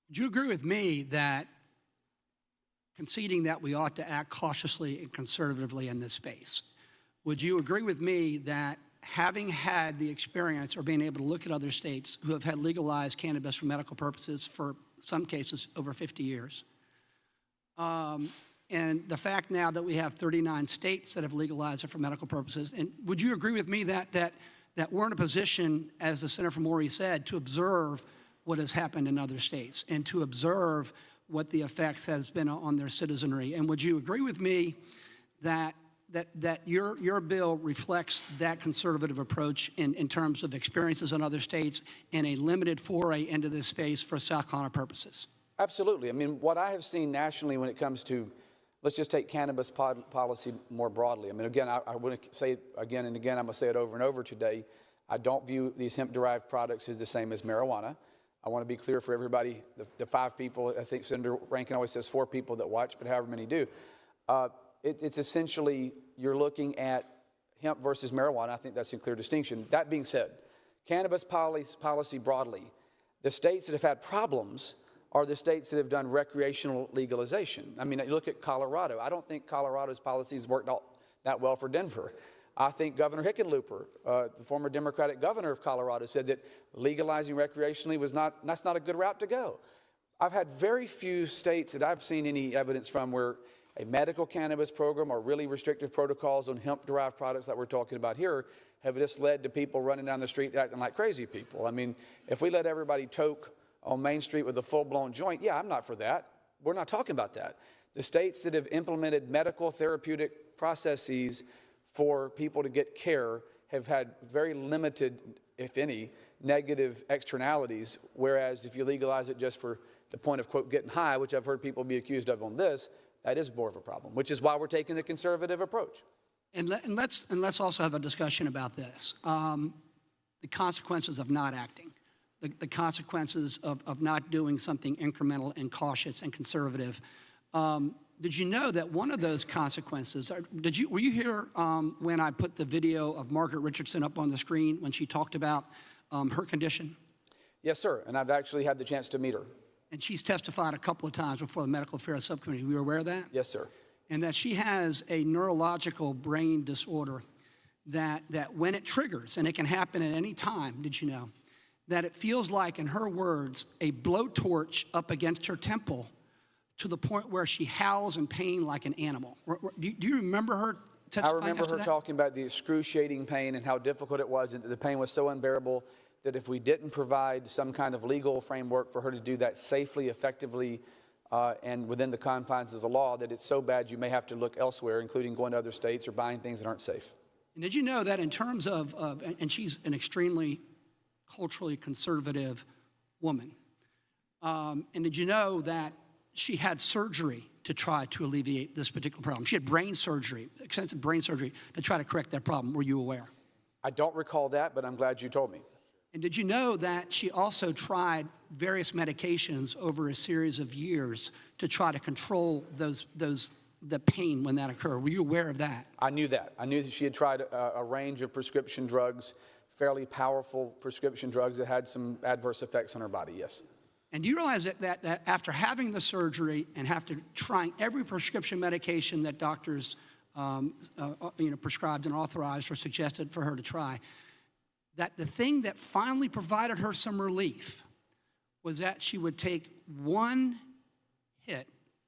Would you agree with me that conceding that we ought to act cautiously and conservatively in this space, would you agree with me that having had the experience or being able to look at other states who have had legalized cannabis for medical purposes for some cases over 50 years, and the fact now that we have 39 states that have legalized it for medical purposes, and would you agree with me that we're in a position, as the Senator from Maurice said, to observe what has happened in other states and to observe what the effects has been on their citizenry? And would you agree with me that your bill reflects that conservative approach in terms of experiences in other states and a limited foray into this space for South Carolina purposes? Absolutely. I mean, what I have seen nationally when it comes to, let's just take cannabis policy more broadly. I mean, again, I want to say it again and again, I'm going to say it over and over today. I don't view these hemp-derived products as the same as marijuana. I want to be clear for everybody, the 5 people, I think Senator Rankin always says 4 people that watch, but however many do. It's essentially, you're looking at hemp versus marijuana. I think that's a clear distinction. That being said, cannabis policy broadly, the states that have had problems are the states that have done recreational legalization. I mean, you look at Colorado. I don't think Colorado's policies worked out that well for Denver. I think Governor Hickenlooper, the former Democratic governor of Colorado, said that legalizing recreationally that's not a good route to go. I've had very few states that I've seen any evidence from where a medical cannabis program or really restrictive protocols on hemp-derived products that we're talking about here have just led to people running down the street acting like crazy people. I mean, if we let everybody toke on Main Street with a full-blown joint, yeah, I'm not for that. We're not talking about that. The states that have implemented medical therapeutic processes for people to get care have had very limited, if any, negative externalities, whereas if you legalize it just for the point of, quote, getting high, which I've heard people be accused of on this, that is more of a problem, which is why we're taking the conservative approach. And let's also have a discussion about this. The consequences of not acting, the consequences of not doing something incremental and cautious and conservative. did you know that one of those consequences, were you here when I put the video of Margaret Richardson up on the screen when she talked about her condition? Yes, sir. And I've actually had the chance to meet her. And she's testified a couple of times before the Medical Affairs Subcommittee. Were you aware of that? Yes, sir. And that she has a neurological brain disorder that when it triggers, and it can happen at any time, did you know, that it feels like, in her words, a blowtorch up against her temple to the point where she howls in pain like an animal. Do you remember her testifying? I remember her talking about the excruciating pain and how difficult it was, and the pain was so unbearable that if we didn't provide some kind of legal framework for her to do that safely, effectively, and within the confines of the law, that it's so bad you may have to look elsewhere, including going to other states or buying things that aren't safe. And did you know that in terms of and she's an extremely culturally conservative woman, and did you know that she had surgery to try to alleviate this particular problem? She had brain surgery, extensive brain surgery, to try to correct that problem. Were you aware? I don't recall that, but I'm glad you told me. And did you know that she also tried various medications over a series of years to try to control the pain when that occurred? Were you aware of that? I knew that. I knew that she had tried a range of prescription drugs, fairly powerful prescription drugs that had some adverse effects on her body, yes. And do you realize that after having the surgery and after trying every prescription medication that doctors prescribed and authorized or suggested for her to try, that the thing that finally provided her some relief was that she would take one hit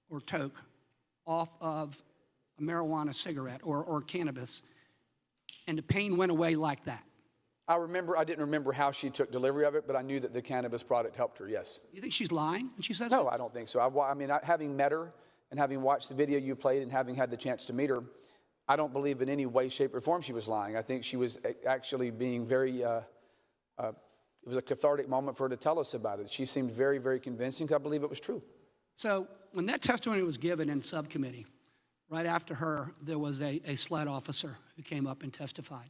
or toke off of a marijuana cigarette or cannabis, and the pain went away like that? I didn't remember how she took delivery of it, but I knew that the cannabis product helped her, yes. You think she's lying when she says No, that? I don't think so. Having met her and having watched the video you played and having had the chance to meet her, I don't believe in any way, shape, or form she was lying. I think she was actually being very, it was a cathartic moment for her to tell us about it. She seemed very, very convincing. I believe it was true. So when that testimony was given in subcommittee, right after her, there was a SLED officer who came up and testified.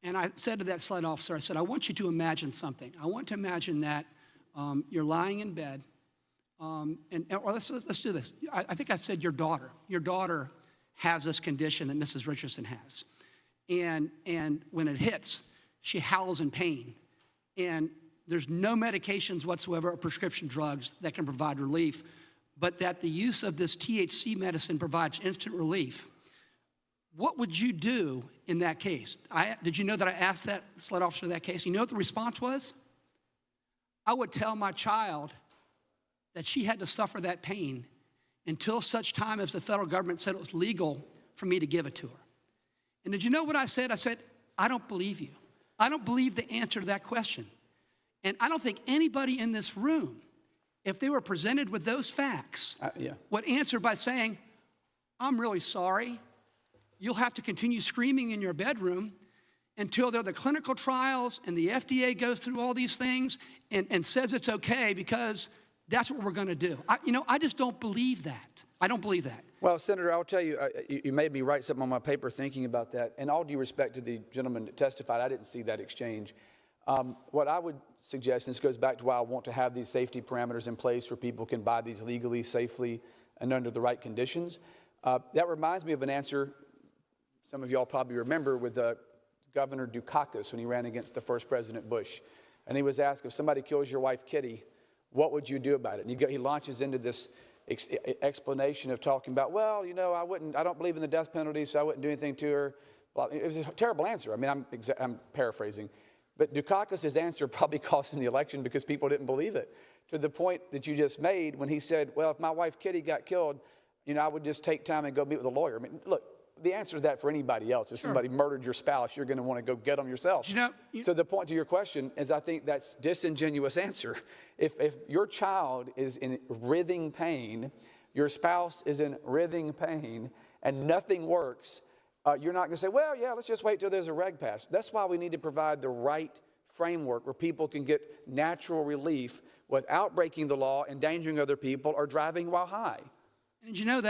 And I said to that SLED officer, I said, I want you to imagine something. I want to imagine that you're lying in bed, or let's do this. I think I said your daughter has this condition that Mrs. Richardson has. And when it hits, she howls in pain. And there's no medications whatsoever or prescription drugs that can provide relief, but that the use of this THC medicine provides instant relief. What would you do in that case? Did you know that I asked that SLED officer that case? You know what the response was? I would tell my child that she had to suffer that pain until such time as the federal government said it was legal for me to give it to her. And did you know what I said? I said, I don't believe you. I don't believe the answer to that question. And I don't think anybody in this room, if they were presented with those facts, would answer by saying, I'm really sorry. You'll have to continue screaming in your bedroom until there are the clinical trials and the FDA goes through all these things and says it's okay because that's what we're going to do. I just don't believe that. I don't believe that. Well, Senator, I'll tell you, you made me write something on my paper thinking about that. And all due respect to the gentleman that testified, I didn't see that exchange. What I would suggest, and this goes back to why I want to have these safety parameters in place where people can buy these legally, safely, and under the right conditions. That reminds me of an answer some of y'all probably remember with Governor Dukakis when he ran against the first President Bush. And he was asked, if somebody kills your wife, Kitty, what would you do about it? And he launches into this explanation of talking about, well, I don't believe in the death penalty, so I wouldn't do anything to her. Well, it was a terrible answer. I mean, I'm paraphrasing. But Dukakis' answer probably cost him the election because people didn't believe it. To the point that you just made when he said, well, if my wife, Kitty, got killed, I would just take time and go meet with a lawyer. I mean, look, the answer to that for anybody else, if somebody murdered your spouse, you're going to want to go get them yourself. So the point to your question is I think that's disingenuous answer. If your child is in writhing pain, your spouse is in writhing pain, and nothing works, you're not going to say, well, yeah, let's just wait till there's a reg pass. That's why we need to provide the right framework where people can get natural relief without breaking the law, endangering other people, or driving while high. And did you know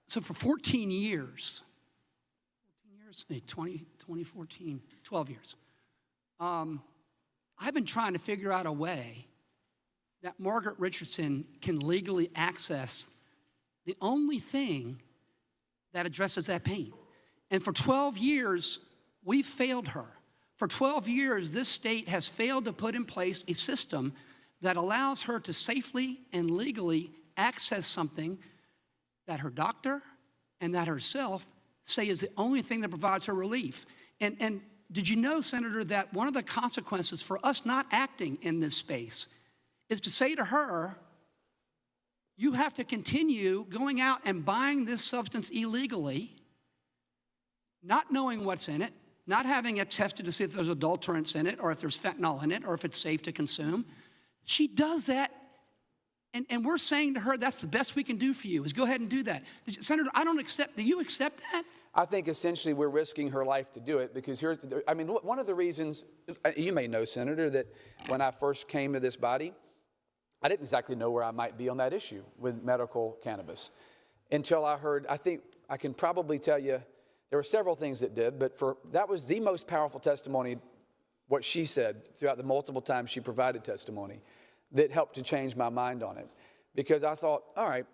so for 14 years, 2014, 12 years, I've been trying to figure out a way that Margaret Richardson can legally access the only thing that addresses that pain. And for 12 years, we've failed her. For 12 years, this state has failed to put in place a system that allows her to safely and legally access something that her doctor and that herself say is the only thing that provides her relief. And did you know, Senator, that one of the consequences for us not acting in this space is to say to her, you have to continue going out and buying this substance illegally, not knowing what's in it, not having it tested to see if there's adulterants in it or if there's fentanyl in it or if it's safe to consume. She does that, and we're saying to her, that's the best we can do for you, is go ahead and do that. Senator, I don't accept, do you accept that? I think essentially we're risking her life to do it because one of the reasons, you may know, Senator, that when I first came to this body, I didn't exactly know where I might be on that issue with medical cannabis until I heard, I think I can probably tell you, there were several things that did, but that was the most powerful testimony, what she said throughout the multiple times she provided testimony, that helped to change my mind on it. Because I thought, all right,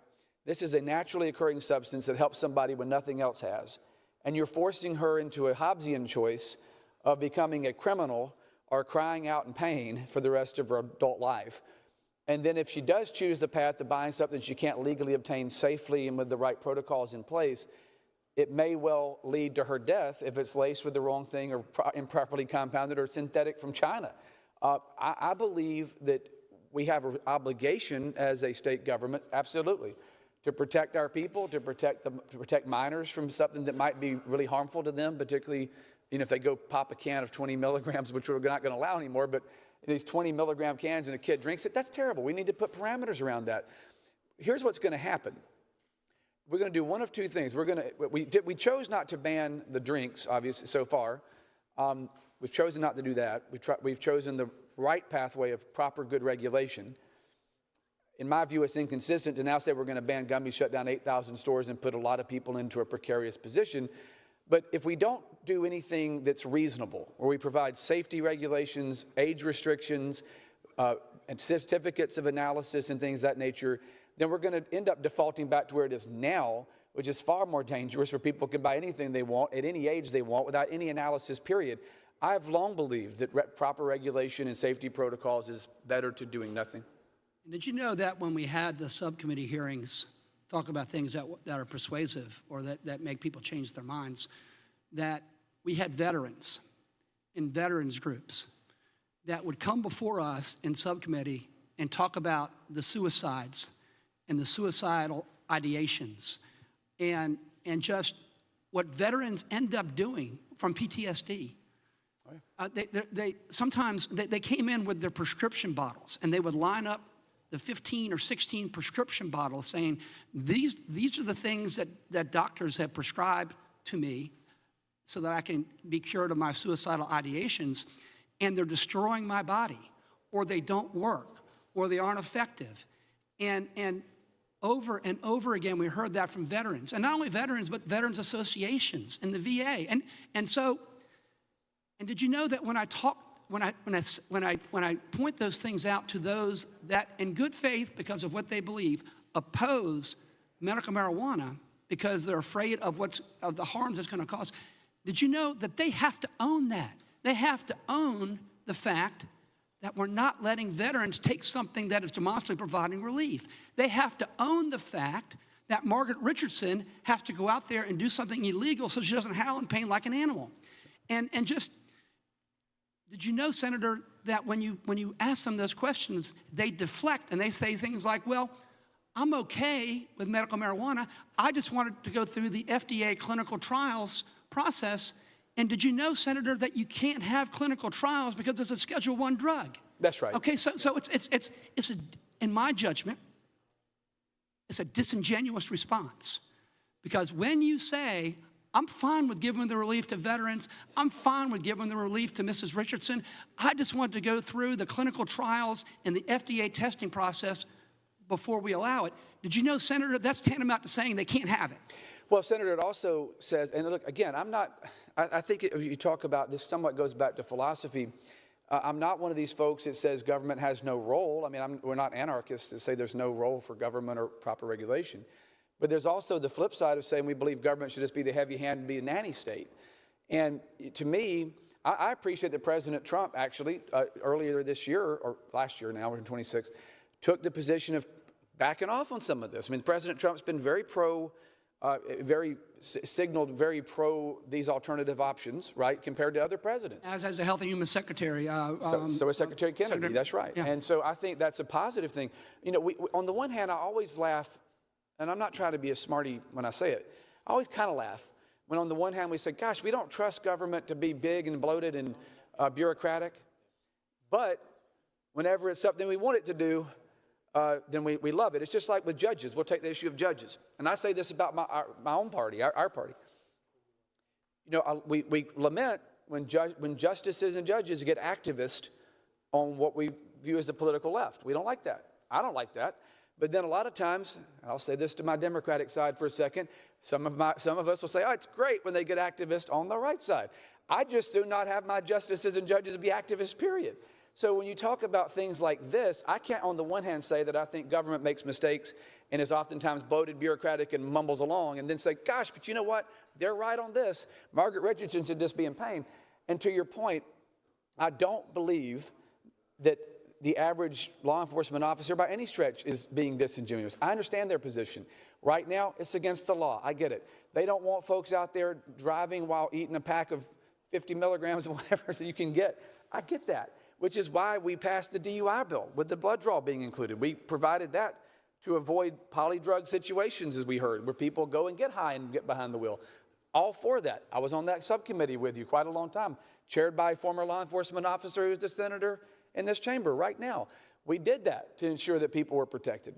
this is a naturally occurring substance that helps somebody when nothing else has. And you're forcing her into a Hobbesian choice of becoming a criminal or crying out in pain for the rest of her adult life. And then if she does choose the path to buying something she can't legally obtain safely and with the right protocols in place, it may well lead to her death if it's laced with the wrong thing or improperly compounded or synthetic from China. I believe that we have an obligation as a state government, absolutely, to protect our people, to protect minors from something that might be really harmful to them, particularly if they go pop a can of 20 milligrams, which we're not going to allow anymore, but these 20 milligram cans and a kid drinks it, that's terrible. We need to put parameters around that. Here's what's going to happen. We're going to do one of two things. We chose not to ban the drinks, obviously, so far. We've chosen not to do that. We've chosen the right pathway of proper good regulation. In my view, it's inconsistent to now say we're going to ban gummies, shut down 8,000 stores, and put a lot of people into a precarious position. But if we don't do anything that's reasonable, where we provide safety regulations, age restrictions, and certificates of analysis and things of that nature, then we're going to end up defaulting back to where it is now, which is far more dangerous, where people can buy anything they want at any age they want without any analysis, period. I've long believed that proper regulation and safety protocols is better to doing nothing. Did you know that when we had the subcommittee hearings talk about things that are persuasive or that make people change their minds, that we had veterans in veterans groups that would come before us in subcommittee and talk about the suicides and the suicidal ideations and just what veterans end up doing from PTSD. Sometimes they came in with their prescription bottles and they would line up the 15 or 16 prescription bottles saying, these are the things that doctors have prescribed to me so that I can be cured of my suicidal ideations, and they're destroying my body, or they don't work, or they aren't effective. And over and over again, we heard that from veterans, and not only veterans, but veterans associations and the VA. And did you know that when I point those things out to those that, in good faith, because of what they believe, oppose medical marijuana because they're afraid of the harms it's going to cause, did you know that they have to own that? They have to own the fact that we're not letting veterans take something that is demonstrably providing relief. They have to own the fact that Margaret Richardson has to go out there and do something illegal so she doesn't howl in pain like an animal. And just, did you know, Senator, that when you ask them those questions, they deflect and they say things like, well, I'm okay with medical marijuana. I just wanted to go through the FDA clinical trials process. And did you know, Senator, that you can't have clinical trials because it's a Schedule I drug? That's right. Okay, so it's in my judgment, it's a disingenuous response. Because when you say, I'm fine with giving the relief to veterans, I'm fine with giving the relief to Mrs. Richardson, I just wanted to go through the clinical trials and the FDA testing process before we allow it. Did you know, Senator, that's tantamount to saying they can't have it? Well, Senator, it also says, and look, again, I think you talk about this somewhat goes back to philosophy. I'm not one of these folks that says government has no role. I mean, we're not anarchists that say there's no role for government or proper regulation. But there's also the flip side of saying we believe government should just be the heavy hand and be a nanny state. And to me, I appreciate that President Trump actually, earlier this year, or last year now, we're in 26, took the position of backing off on some of this. I mean, President Trump's been very signaled very pro these alternative options, right, compared to other presidents. As a Health and Human Secretary. So is Secretary Kennedy, that's right. Yeah. And so I think that's a positive thing. You know, on the one hand, I always laugh, and I'm not trying to be a smarty when I say it, I always kind of laugh when on the one hand we say, gosh, we don't trust government to be big and bloated and bureaucratic, but whenever it's something we want it to do, then we love it. It's just like with judges. We'll take the issue of judges. And I say this about my own party, our party. You know, we lament when justices and judges get activist on what we view as the political left. We don't like that. I don't like that. But then a lot of times, and I'll say this to my Democratic side for a second, some of us will say, oh, it's great when they get activist on the right side. I'd just soon not have my justices and judges be activists, period. So when you talk about things like this, I can't on the one hand say that I think government makes mistakes and is oftentimes bloated, bureaucratic, and mumbles along, and then say, gosh, but you know what? They're right on this. Margaret Richardson should just be in pain. And to your point, I don't believe that the average law enforcement officer by any stretch is being disingenuous. I understand their position. Right now, it's against the law. I get it. They don't want folks out there driving while eating a pack of 50 milligrams of whatever you can get. I get that, which is why we passed the DUI bill with the blood draw being included. We provided that to avoid polydrug situations, as we heard, where people go and get high and get behind the wheel. All for that. I was on that subcommittee with you quite a long time, chaired by a former law enforcement officer who's the senator in this chamber right now. We did that to ensure that people were protected.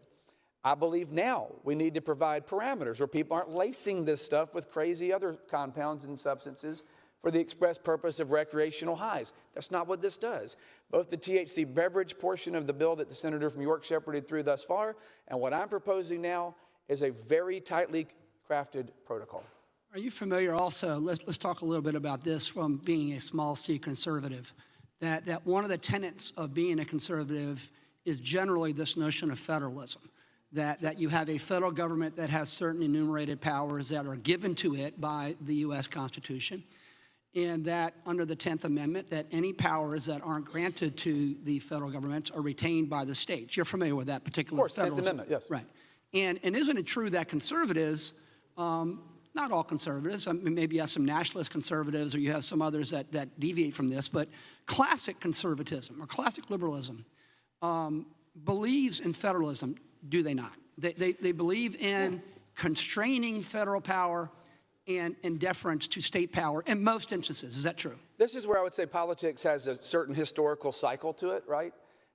I believe now we need to provide parameters where people aren't lacing this stuff with crazy other compounds and substances for the express purpose of recreational highs. That's not what this does. Both the THC beverage portion of the bill that the senator from York shepherded through thus far and what I'm proposing now is a very tightly crafted protocol. Are you familiar also, let's talk a little bit about this from being a small C conservative, that one of the tenets of being a conservative is generally this notion of federalism, that you have a federal government that has certain enumerated powers that are given to it by the U.S. Constitution, and that under the 10th Amendment, that any powers that aren't granted to the federal government are retained by the states. You're familiar with that particular federalism. Of course, 10th Amendment, yes. Right. And isn't it true that conservatives, not all conservatives, I mean, maybe you have some nationalist conservatives or you have some others that deviate from this, but classic conservatism or classic liberalism believes in federalism, do they not? They believe in constraining federal power and deference to state power in most instances. Is that true? This is where I would say politics has a certain historical cycle to it, right?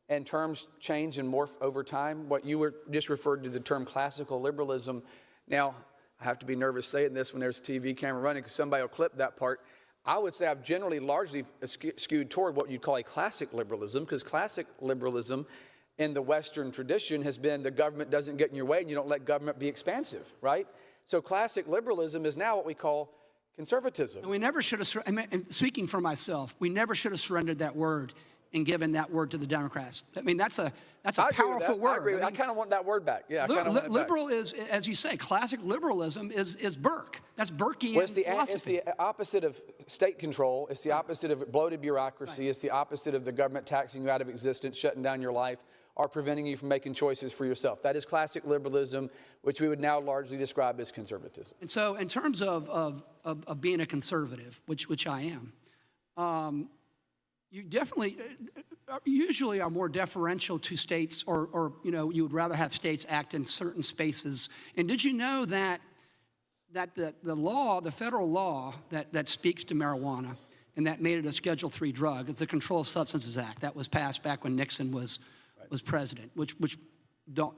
And terms change and morph over time. What you were just referred to the term classical liberalism. Now, I have to be nervous saying this when there's a TV camera running because somebody will clip that part. I would say I've generally largely skewed toward what you'd call a classic liberalism, because classic liberalism in the Western tradition has been the government doesn't get in your way and you don't let government be expansive, right? So classic liberalism is now what we call conservatism. And we never should have, and speaking for myself, we never should have surrendered that word and given that word to the Democrats. I mean, that's a powerful word. I agree. I kind of want that word back. Yeah, I kind of want it back. Liberal is, as you say, classic liberalism is Burke. That's Burkean philosophy. It's the opposite of state control. It's the opposite of bloated bureaucracy. Right. It's the opposite of the government taxing you out of existence, shutting down your life, or preventing you from making choices for yourself. That is classic liberalism, which we would now largely describe as conservatism. And so in terms of being a conservative, which I am, you definitely usually are more deferential to states or you would rather have states act in certain spaces. And did you know that the federal law that speaks to marijuana and that made it a Schedule III drug is the Controlled Substances Act that was passed back when Nixon was president, which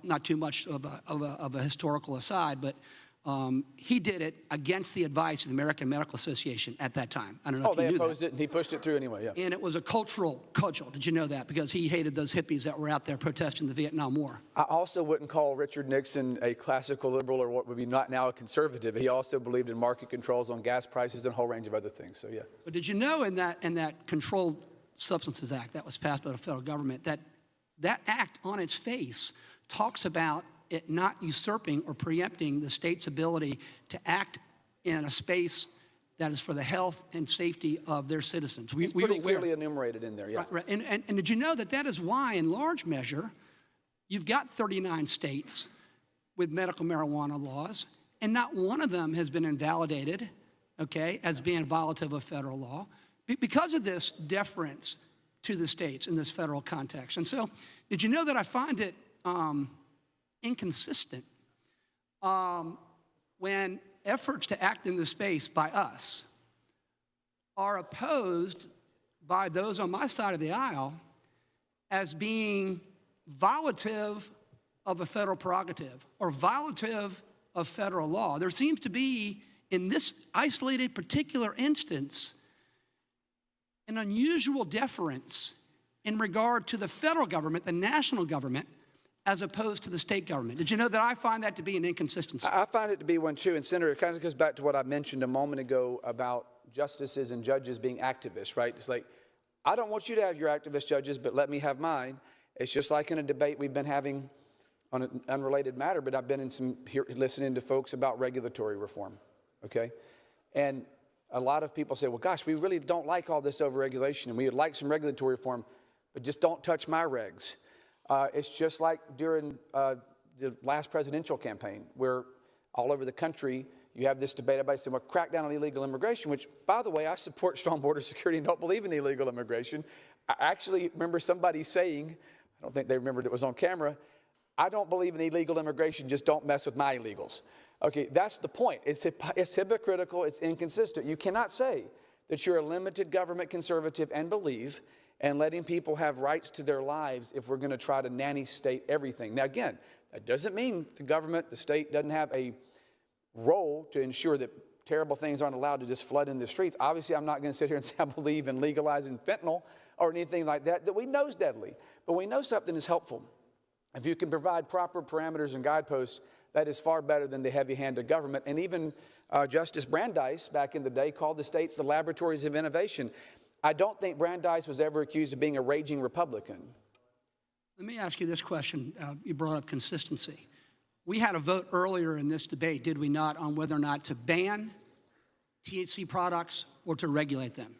not too much of a historical aside, but he did it against the advice of the American Medical Association at that time. I don't know if you knew that. They opposed it and he pushed it through anyway, yeah. And it was a cultural cudgel. Did you know that? Because he hated those hippies that were out there protesting the Vietnam War. I also wouldn't call Richard Nixon a classical liberal or what would be not now a conservative. He also believed in market controls on gas prices and a whole range of other things, so yeah. But did you know in that Controlled Substances Act that was passed by the federal government that act on its face talks about it not usurping or preempting the state's ability to act in a space that is for the health and safety of their citizens. It's pretty clearly enumerated in there, yeah. Right, right. And did you know that that is why, in large measure, you've got 39 states with medical marijuana laws, and not one of them has been invalidated, okay, as being violative of federal law, because of this deference to the states in this federal context. And so, did you know that I find it inconsistent when efforts to act in this space by us are opposed by those on my side of the aisle as being violative of a federal prerogative or violative of federal law. There seems to be, in this isolated particular instance, an unusual deference in regard to the federal government, the national government, as opposed to the state government. Did you know that I find that to be an inconsistency? I find it to be one too, and Senator, it kind of goes back to what I mentioned a moment ago about justices and judges being activists, right? It's like, I don't want you to have your activist judges, but let me have mine. It's just like in a debate we've been having on an unrelated matter, but I've been in listening to folks about regulatory reform, okay? And a lot of people say, well, gosh, we really don't like all this overregulation, and we would like some regulatory reform, but just don't touch my regs. It's just like during the last presidential campaign, where all over the country you have this debate. Everybody saying, well, crack down on illegal immigration, which, by the way, I support strong border security and don't believe in illegal immigration. I actually remember somebody saying, I don't think they remembered it was on camera, I don't believe in illegal immigration, just don't mess with my illegals. Okay, that's the point. It's hypocritical, it's inconsistent. You cannot say that you're a limited government conservative and believe and letting people have rights to their lives if we're going to try to nanny state everything. Now, again, that doesn't mean the government, the state, doesn't have a role to ensure that terrible things aren't allowed to just flood in the streets. Obviously, I'm not going to sit here and say I believe in legalizing fentanyl or anything like that we know is deadly. But we know something is helpful. If you can provide proper parameters and guideposts, that is far better than the heavy hand of government. And even Justice Brandeis, back in the day, called the states the laboratories of innovation. I don't think Brandeis was ever accused of being a raging Republican. Let me ask you this question. You brought up consistency. We had a vote earlier in this debate, did we not, on whether or not to ban THC products or to regulate them?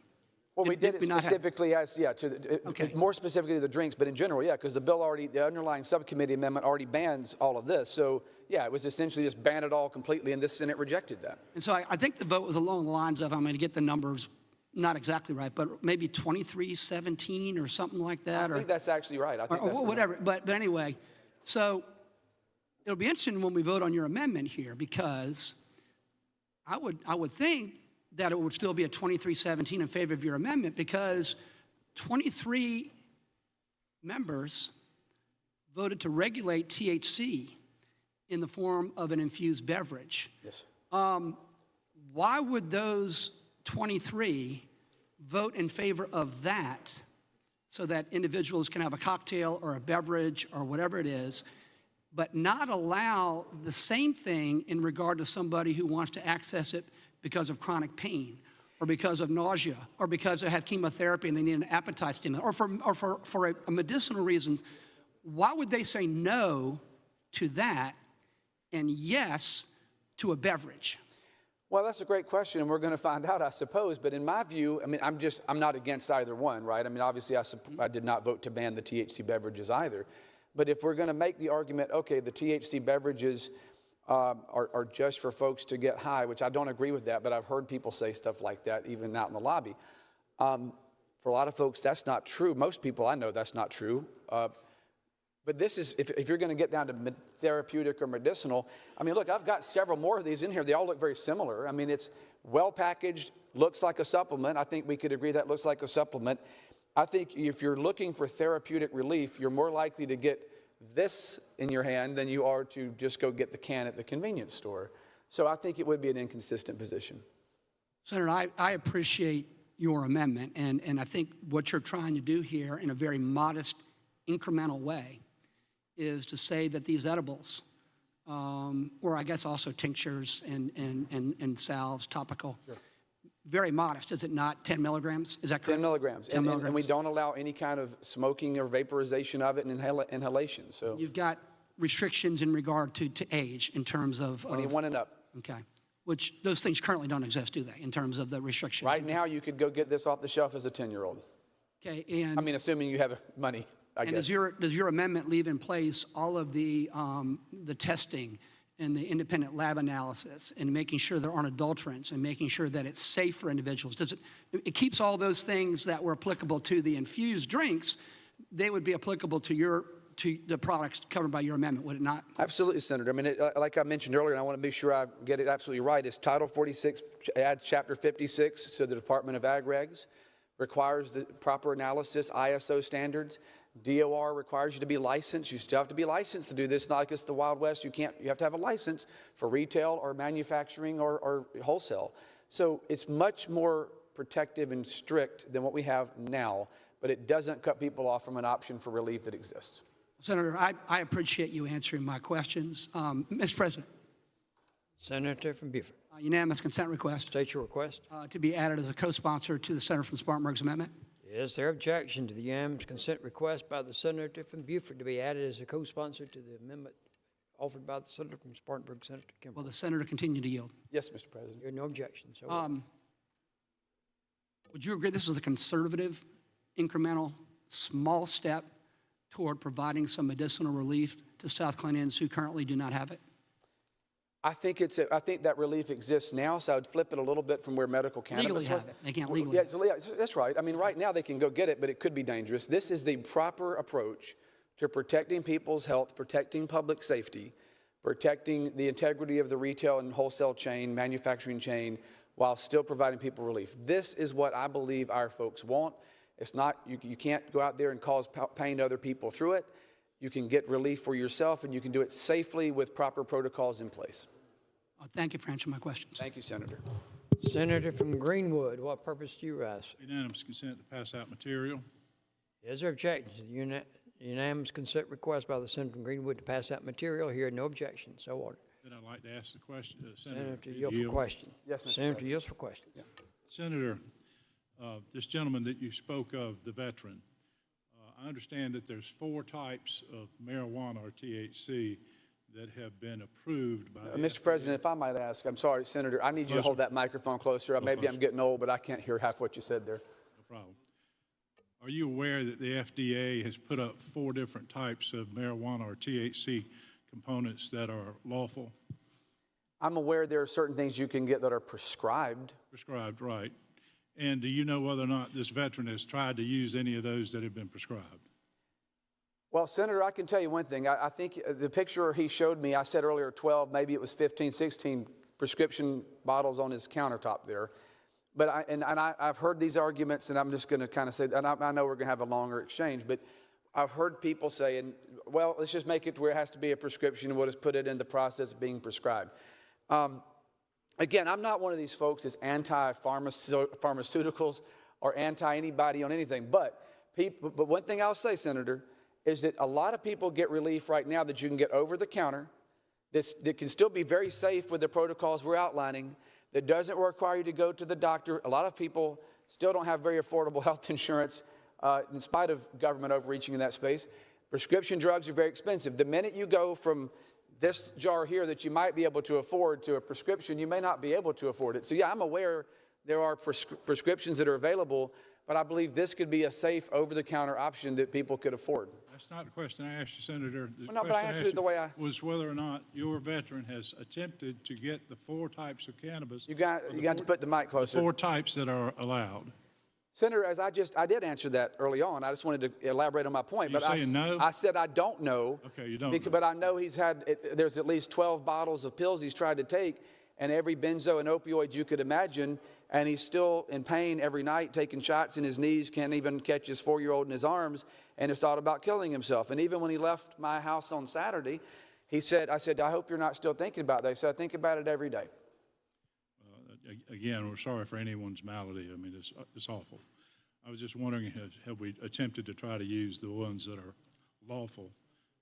Well, we did it specifically as, more specifically to the drinks, but in general, yeah, because the underlying subcommittee amendment already bans all of this. So, yeah, it was essentially just ban it all completely, and this Senate rejected that. And so I think the vote was along the lines of, I'm going to get the numbers not exactly right, but maybe 23-17 or something like that. I think that's actually right. I think that's whatever. But anyway, so it'll be interesting when we vote on your amendment here, because I would think that it would still be a 23-17 in favor of your amendment, because 23 members voted to regulate THC in the form of an infused beverage. Yes. Why would those 23 vote in favor of that so that individuals can have a cocktail or a beverage or whatever it is, but not allow the same thing in regard to somebody who wants to access it because of chronic pain or because of nausea or because they have chemotherapy and they need an appetite stimulant or for a medicinal reason? Why would they say no to that and yes to a beverage? Well, that's a great question, and we're going to find out, I suppose. But in my view, I mean, I'm not against either one, right? I mean, obviously, I did not vote to ban the THC beverages either. But if we're going to make the argument, okay, the THC beverages are just for folks to get high, which I don't agree with that, but I've heard people say stuff like that even out in the lobby. For a lot of folks, that's not true. Most people I know, that's not true. But this is, if you're going to get down to therapeutic or medicinal, I mean, look, I've got several more of these in here. They all look very similar. I mean, it's well packaged, looks like a supplement. I think we could agree that looks like a supplement. I think if you're looking for therapeutic relief, you're more likely to get this in your hand than you are to just go get the can at the convenience store. So I think it would be an inconsistent position. Senator, I appreciate your amendment, and I think what you're trying to do here in a very modest, incremental way is to say that these edibles, or I guess also tinctures and salves, topical, sure, very modest, is it not? 10 milligrams, is that correct? 10 milligrams. 10 milligrams. And we don't allow any kind of smoking or vaporization of it and inhalation. So you've got restrictions in regard to age in terms of 21 and up. okay, which those things currently don't exist, do they? In terms of the restrictions. Right now, you could go get this off the shelf as a 10-year-old. Okay, and I mean, assuming you have money, I and guess. does your amendment leave in place all of the testing and the independent lab analysis and making sure there aren't adulterants and making sure that it's safe for individuals? It keeps all those things that were applicable to the infused drinks, they would be applicable to the products covered by your amendment, would it not? Absolutely, Senator. I mean, like I mentioned earlier, and I want to be sure I get it absolutely right, is Title 46 adds Chapter 56 to the Department of Ag Regs, requires the proper analysis, ISO standards. DOR requires you to be licensed. You still have to be licensed to do this. Not like it's the Wild West. You have to have a license for retail or manufacturing or wholesale. So it's much more protective and strict than what we have now, but it doesn't cut people off from an option for relief that exists. Senator, I appreciate you answering my questions. Mr. President. Senator from Beaufort. Unanimous consent request. State your request. To be added as a co-sponsor to the Senator from Spartanburg's amendment. Is there objection to the unanimous consent request by the Senator from Beaufort to be added as a co-sponsor to the amendment offered by the Senator from Spartanburg, Senator Kimball? Will the Senator continue to yield? Yes, Mr. President. There are no objections. So would you agree this is a conservative, incremental, small step toward providing some medicinal relief to South Clintonans who currently do not have it? I think that relief exists now, so I would flip it a little bit from where medical cannabis Legally have it. They can't legally. Yeah, that's right. I mean, right now they can go get it, but it could be dangerous. This is the proper approach to protecting people's health, protecting public safety, protecting the integrity of the retail and wholesale chain, manufacturing chain, while still providing people relief. This is what I believe our folks want. It's not, you can't go out there and cause pain to other people through it. You can get relief for yourself, and you can do it safely with proper protocols in place. Thank you for answering my questions. Thank you, Senator. Senator from Greenwood, what purpose do you rise? Unanimous consent to pass out material. Is there objection to the unanimous consent request by the Senator from Greenwood to pass out material? Here, no objection. So ordered. Then I'd like to ask the question. Senator yield for question. Yes, Mr. Senator President. yields for question. Yeah. Senator, this gentleman that you spoke of, the veteran, I understand that there's 4 types of marijuana or THC that have been approved by the Mr. President, if I might ask, I'm sorry, Senator, I need you to hold that microphone closer. Maybe I'm getting old, but I can't hear half what you said there. No problem. Are you aware that the FDA has put up 4 different types of marijuana or THC components that are lawful? I'm aware there are certain things you can get that are prescribed. Prescribed, right. And do you know whether or not this veteran has tried to use any of those that have been prescribed? Well, Senator, I can tell you one thing. I think the picture he showed me, I said earlier 12, maybe it was 15, 16 prescription bottles on his countertop there. But I've heard these arguments, and I'm just going to kind of say, and I know we're going to have a longer exchange, but I've heard people saying, well, let's just make it to where it has to be a prescription, and we'll just put it in the process of being prescribed. Again, I'm not one of these folks that's anti-pharmaceuticals or anti-anybody on anything, but one thing I'll say, Senator, is that a lot of people get relief right now that you can get over the counter, that can still be very safe with the protocols we're outlining, that doesn't require you to go to the doctor. A lot of people still don't have very affordable health insurance in spite of government overreaching in that space. Prescription drugs are very expensive. The minute you go from this jar here that you might be able to afford to a prescription, you may not be able to afford it. So yeah, I'm aware there are prescriptions that are available, but I believe this could be a safe over-the-counter option that people could afford. That's not the question I asked you, Senator. The Well, no, but I answered it the way I... was whether or not your veteran has attempted to get the 4 types of cannabis. You got to put the mic closer. 4 types that are allowed. Senator, as I did answer that early on. I just wanted to elaborate on my point. You saying no? I said I don't know. Okay, you don't know. But I know there's at least 12 bottles of pills he's tried to take, and every benzo and opioid you could imagine, and he's still in pain every night, taking shots in his knees, can't even catch his 4-year-old in his arms, and has thought about killing himself. And even when he left my house on Saturday, I said, I hope you're not still thinking about that. He said, I think about it every day. Again, we're sorry for anyone's malady. I mean, it's awful. I was just wondering, have we attempted to try to use the ones that are lawful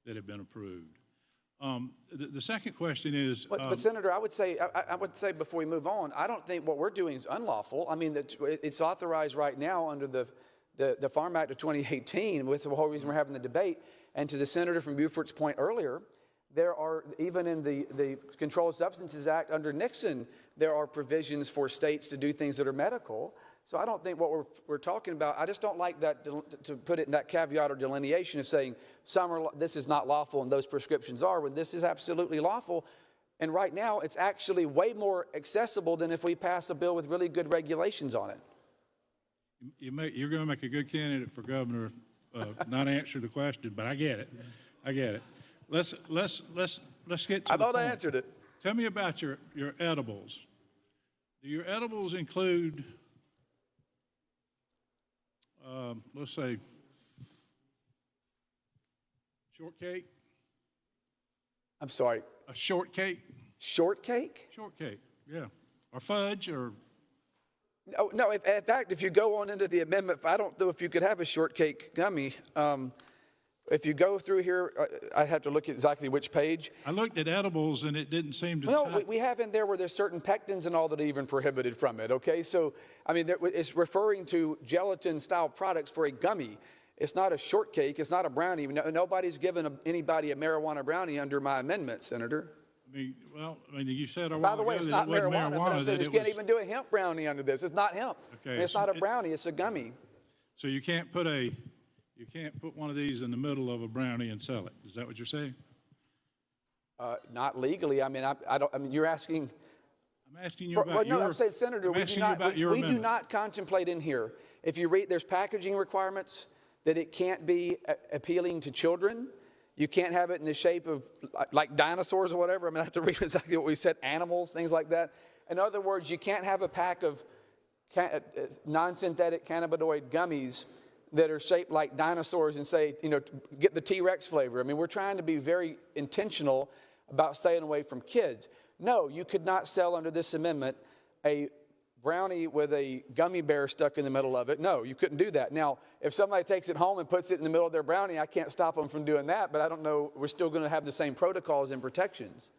that have been approved? The second question is... But Senator, I would say before we move on, I don't think what we're doing is unlawful. I mean, it's authorized right now under the Farm Act of 2018, with the whole reason we're having the debate. And to the Senator from Beaufort's point earlier, there are, even in the Controlled Substances Act under Nixon, there are provisions for states to do things that are medical. So I don't think what we're talking about, I just don't like that to put it in that caveat or delineation of saying this is not lawful and those prescriptions are, when this is absolutely lawful. And right now, it's actually way more accessible than if we pass a bill with really good regulations on it. You're going to make a good candidate for governor, not answer the question, but I get it. I get it. Let's get to I thought I answered it. Tell me about your edibles. Do your edibles include, let's say, shortcake? I'm sorry. A shortcake? Shortcake? Shortcake, yeah. Or fudge, or... No, in fact, if you go on into the amendment, I don't know if you could have a shortcake gummy. If you go through here, I'd have to look at exactly which page. I looked at edibles, and it didn't seem to... No, we have in there where there's certain pectins and all that are even prohibited from it, okay? So, I mean, it's referring to gelatin-style products for a gummy. It's not a shortcake. It's not a brownie. Nobody's given anybody a marijuana brownie under my amendment, Senator. I mean, you said a By while the way, ago it's that not it wasn't marijuana, but I that said you it can't was... even do a hemp brownie under this. It's not hemp. Okay, It's not a brownie. It's a gummy. So you can't put one of these in the middle of a brownie and sell it. Is that what you're saying? Not legally. I mean, I don't. I mean, you're asking. I'm asking you about your... No, I'm saying, Senator, we do not contemplate in here. If you read, there's packaging requirements that it can't be appealing to children. You can't have it in the shape of like dinosaurs or whatever. I mean, I have to read exactly what we said, animals, things like that. In other words, you can't have a pack of non-synthetic cannabinoid gummies that are shaped like dinosaurs and say, get the T-Rex flavor. I mean, we're trying to be very intentional about staying away from kids. No, you could not sell under this amendment a brownie with a gummy bear stuck in the middle of it. No, you couldn't do that. Now, if somebody takes it home and puts it in the middle of their brownie, I can't stop them from doing that, but I don't know, we're still going to have the same protocols and protections.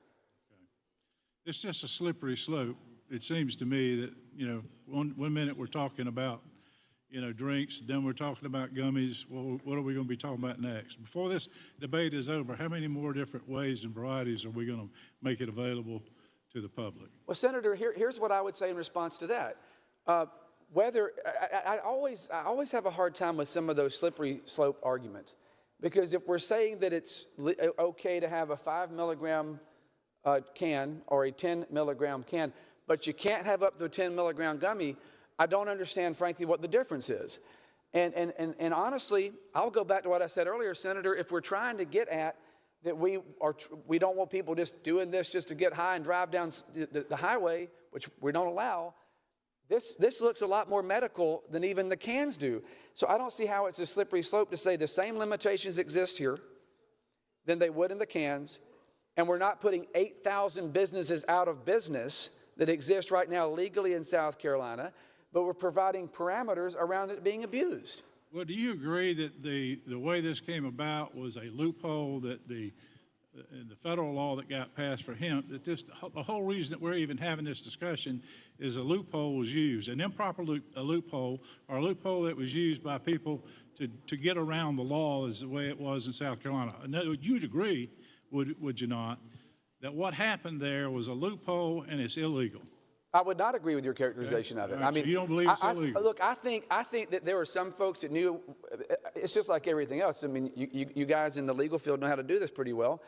Okay. It's just a slippery slope. It seems to me that, one minute we're talking about, drinks, then we're talking about gummies. Well, what are we going to be talking about next? Before this debate is over, how many more different ways and varieties are we going to make it available to the public? Well, Senator, here's what I would say in response to that. I always have a hard time with some of those slippery slope arguments, because if we're saying that it's okay to have a 5 milligram can or a 10 milligram can, but you can't have up to a 10 milligram gummy, I don't understand, frankly, what the difference is. And honestly, I'll go back to what I said earlier, Senator. If we're trying to get at that we don't want people just doing this just to get high and drive down the highway, which we don't allow, this looks a lot more medical than even the cans do. So I don't see how it's a slippery slope to say the same limitations exist here than they would in the cans, and we're not putting 8,000 businesses out of business that exist right now legally in South Carolina, but we're providing parameters around it being abused. Well, do you agree that the way this came about was a loophole that in the federal law that got passed for hemp, that the whole reason that we're even having this discussion is a loophole was used, an improper loophole, or a loophole that was used by people to get around the law is the way it was in South Carolina. You'd agree, would you not, that what happened there was a loophole and it's illegal? I would not agree with your characterization of it. Right, I mean, so you don't believe it's illegal? Look, I think that there were some folks that knew. It's just like everything else. I mean, you guys in the legal field know how to do this pretty well.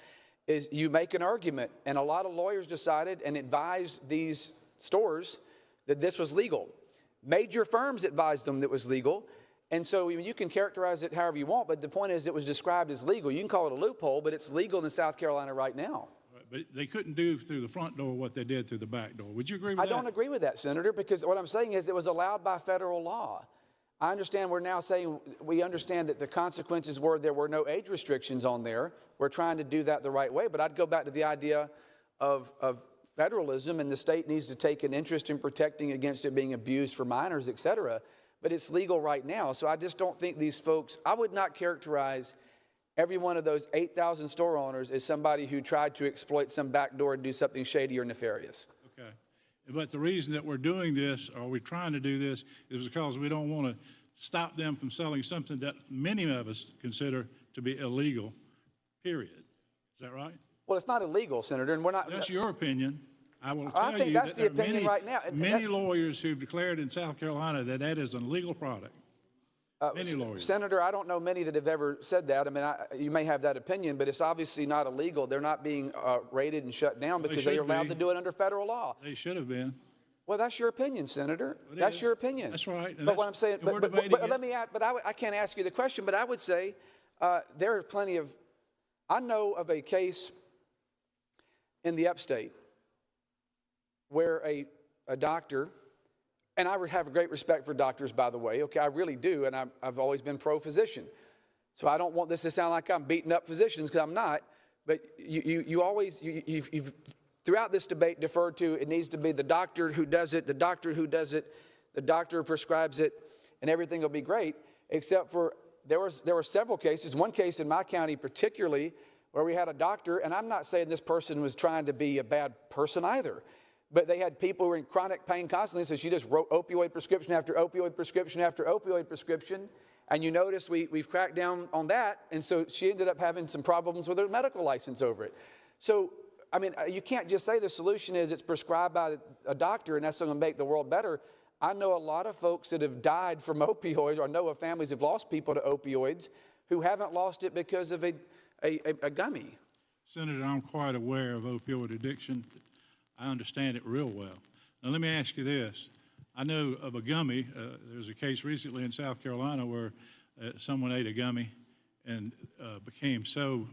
Is you make an argument, and a lot of lawyers decided and advised these stores that this was legal. Major firms advised them that it was legal, and so you can characterize it however you want. But the point is, it was described as legal. You can call it a loophole, but it's legal in South Carolina right now. But they couldn't do through the front door what they did through the back door. Would you agree with that? I don't agree with that, Senator, because what I'm saying is it was allowed by federal law. I understand we're now saying we understand that the consequences were there were no age restrictions on there. We're trying to do that the right way. But I'd go back to the idea of federalism, and the state needs to take an interest in protecting against it being abused for minors, et cetera. But it's legal right now. So I just don't think these folks, I would not characterize every one of those 8,000 store owners is somebody who tried to exploit some back door and do something shady or nefarious. Okay. But the reason that we're doing this, or we're trying to do this, is because we don't want to stop them from selling something that many of us consider to be illegal, period. Is that right? Well, it's not illegal, Senator, and we're not. That's your opinion. I will I tell think you that's that the there are opinion many, right now. many lawyers who've declared in South Carolina that that is an illegal product. Many lawyers. Senator, I don't know many that have ever said that. I mean, you may have that opinion, but it's obviously not illegal. They're not being raided and shut down because they are should allowed be. to do it under federal law. They should have been. Well, that's your opinion, Senator. It That's is. your opinion. That's right. And But what I'm saying, and we're but debating it. let me add, but I can't ask you the question, but I would say there are plenty of, I know of a case in the upstate where a doctor, and I have a great respect for doctors, by the way, okay, I really do, and I've always been pro-physician. So I don't want this to sound like I'm beating up physicians, because I'm not, but you've throughout this debate deferred to it needs to be the doctor who does it, the doctor who does it, the doctor prescribes it, and everything will be great, except for there were several cases, one case in my county particularly, where we had a doctor, and I'm not saying this person was trying to be a bad person either, but they had people who were in chronic pain constantly, so she just wrote opioid prescription after opioid prescription after opioid prescription. And you notice we've cracked down on that, and so she ended up having some problems with her medical license over it. So, I mean, you can't just say the solution is it's prescribed by a doctor and that's going to make the world better. I know a lot of folks that have died from opioids, or I know of families who've lost people to opioids who haven't lost it because of a gummy. Senator, I'm quite aware of opioid addiction. I understand it real well. Now, let me ask you this. I know of a gummy. There's a case recently in South Carolina where someone ate a gummy and became so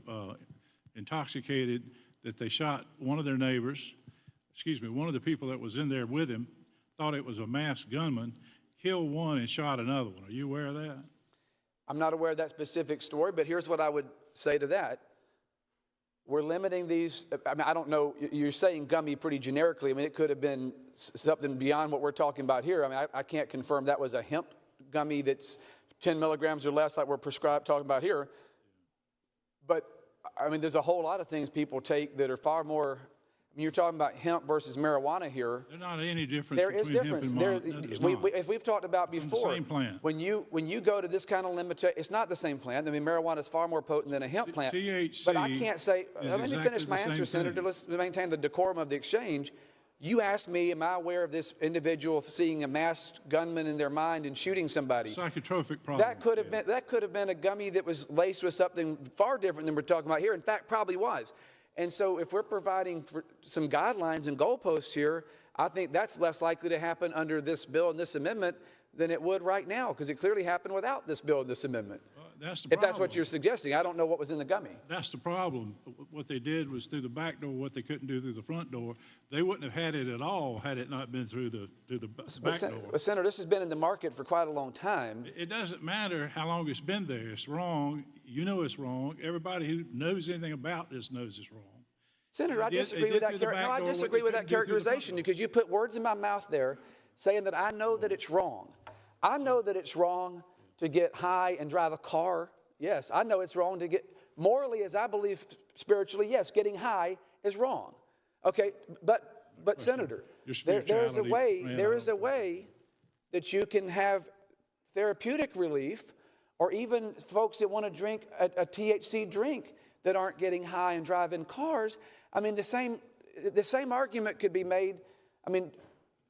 intoxicated that they shot one of their neighbors, one of the people that was in there with him, thought it was a masked gunman, killed one and shot another one. Are you aware of that? I'm not aware of that specific story, but here's what I would say to that. We're limiting these, I mean, I don't know, you're saying gummy pretty generically. I mean, it could have been something beyond what we're talking about here. I mean, I can't confirm that was a hemp gummy that's 10 milligrams or less like we're talking about here. But, I mean, there's a whole lot of things people take that are far more, I mean, you're talking about hemp versus marijuana here. There's not any difference There is between difference. hemp and marijuana. As we've talked about before, same plant. when you go to this kind of limitation, it's not the same plant. I mean, marijuana is far more potent than a hemp plant. THC but I can't say. is Let me exactly finish my the answer, same Senator. thing. Let's maintain the decorum of the exchange. You asked me, am I aware of this individual seeing a masked gunman in their mind and shooting somebody? Psychotropic problem. That could have been a gummy that was laced with something far different than we're talking about here. In fact, probably was. And so if we're providing some guidelines and goalposts here, I think that's less likely to happen under this bill and this amendment than it would right now, because it clearly happened without this bill and this amendment. That's the If that's problem. what you're suggesting. I don't know what was in the gummy. That's the problem. What they did was through the back door, what they couldn't do through the front door. They wouldn't have had it at all had it not been through the back door. Senator, this has been in the market for quite a long time. It doesn't matter how long it's been there. It's wrong. You know it's wrong. Everybody who knows anything about this knows it's wrong. Senator, I They disagree did with that. through the back No, I door what disagree they with that couldn't do through the front characterization door. because you put words in my mouth there saying that I know that it's wrong. I know that it's wrong to get high and drive a car. Yes, I know it's wrong to get, morally, as I believe spiritually, yes, getting high is wrong. Okay, but Senator, there is a way that you can have therapeutic relief, or even folks that want to drink a THC drink that aren't getting high and driving cars. I mean, the same argument could be made. I mean,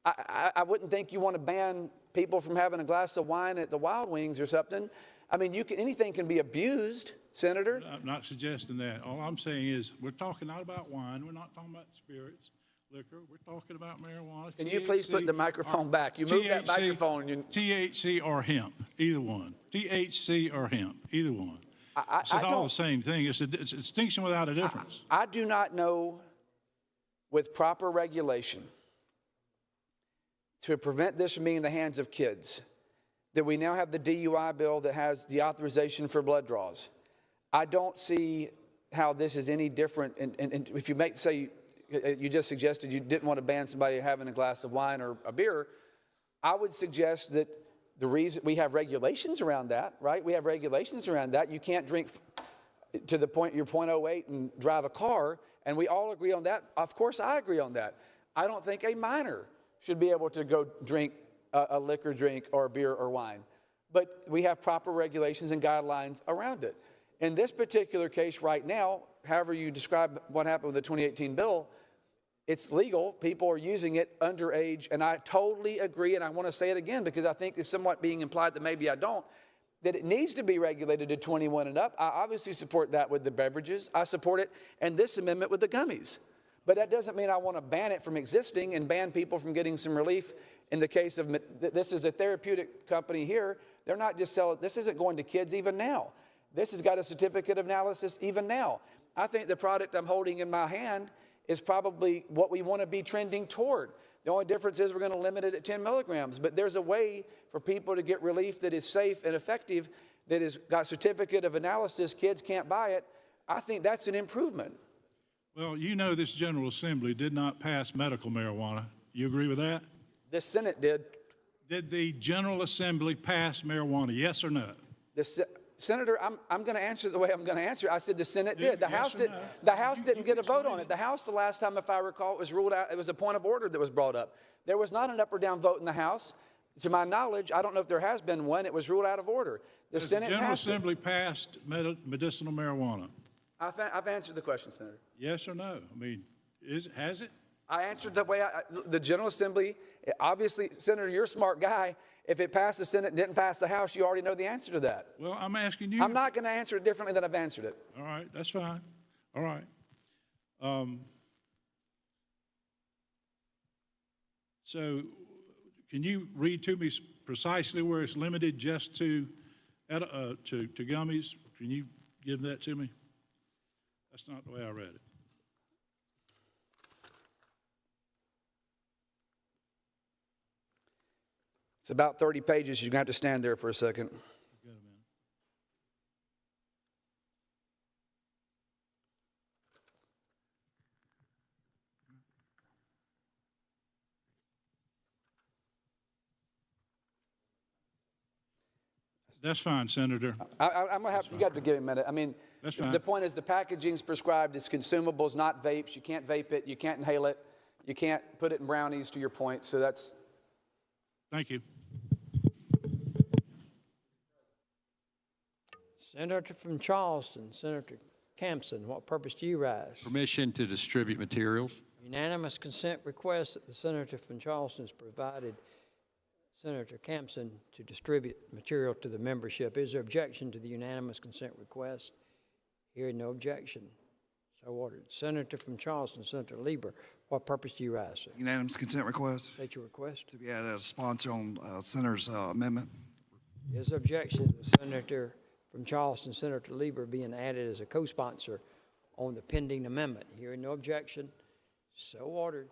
I wouldn't think you want to ban people from having a glass of wine at the Wild Wings or something. I mean, anything can be abused, Senator. I'm not suggesting that. All I'm saying is we're talking not about wine. We're not talking about spirits, liquor. We're talking about marijuana. Can you please put the microphone back? You moved that microphone. THC or hemp, either one. THC or hemp, either one. It's I all don't- the same thing. It's a distinction without a difference. I do not know, with proper regulation, to prevent this from being in the hands of kids, that we now have the DUI bill that has the authorization for blood draws. I don't see how this is any different. And if you say you just suggested you didn't want to ban somebody having a glass of wine or a beer, I would suggest that the reason we have regulations around that, right? We have regulations around that. You can't drink to the point you're 0.08 and drive a car, and we all agree on that. Of course, I agree on that. I don't think a minor should be able to go drink a liquor drink or beer or wine. But we have proper regulations and guidelines around it. In this particular case right now, however you describe what happened with the 2018 bill, it's legal. People are using it underage, and I totally agree, and I want to say it again because I think it's somewhat being implied that maybe I don't, that it needs to be regulated to 21 and up. I obviously support that with the beverages. I support it and this amendment with the gummies. But that doesn't mean I want to ban it from existing and ban people from getting some relief. In the case of, this is a therapeutic company here. They're not just selling, this isn't going to kids even now. This has got a certificate of analysis even now. I think the product I'm holding in my hand is probably what we want to be trending toward. The only difference is we're going to limit it at 10 milligrams. But there's a way for people to get relief that is safe and effective, that has got certificate of analysis. Kids can't buy it. I think that's an improvement. Well, you know this General Assembly did not pass medical marijuana. You agree with that? The Senate did. Did the General Assembly pass marijuana, yes or no? Senator, I'm going to answer the way I'm going to answer. I said the Senate did. The House did. The House didn't get a vote on it. The House, the last time, if I recall, it was ruled out. It was a point of order that was brought up. There was not an up or down vote in the House. To my knowledge, I don't know if there has been one. It was ruled out of order. The Senate General passed Assembly passed medicinal marijuana. I've answered the question, Senator. Yes or no? I mean, has it? I answered the way the General Assembly, obviously, Senator, you're a smart guy. If it passed the Senate and didn't pass the House, you already know the answer to that. Well, I'm asking you. I'm not going to answer it differently than I've answered it. All right, that's fine. All right. So can you read to me precisely where it's limited just to gummies? Can you give that to me? That's not the way I read it. It's about 30 pages. You're going to have to stand there for a second. That's fine, Senator. I'm going to have, you got to give me a minute. I mean, That's fine. the point is the packaging's prescribed. It's consumables, not vapes. You can't vape it. You can't inhale it. You can't put it in brownies, to your point. So that's. Thank you. Senator from Charleston, Senator Campson, what purpose do you rise? Permission to distribute materials. Unanimous consent request that the senator from Charleston has provided Senator Campson to distribute material to the membership. Is there objection to the unanimous consent request? Hearing no objection. So ordered. Senator from Charleston, Senator Lieber, what purpose do you rise, sir? Unanimous consent request State your request. to be added as a sponsor on Senator's amendment. Is there objection to the senator from Charleston, Senator Lieber, being added as a co-sponsor on the pending amendment? Hearing no objection, so ordered.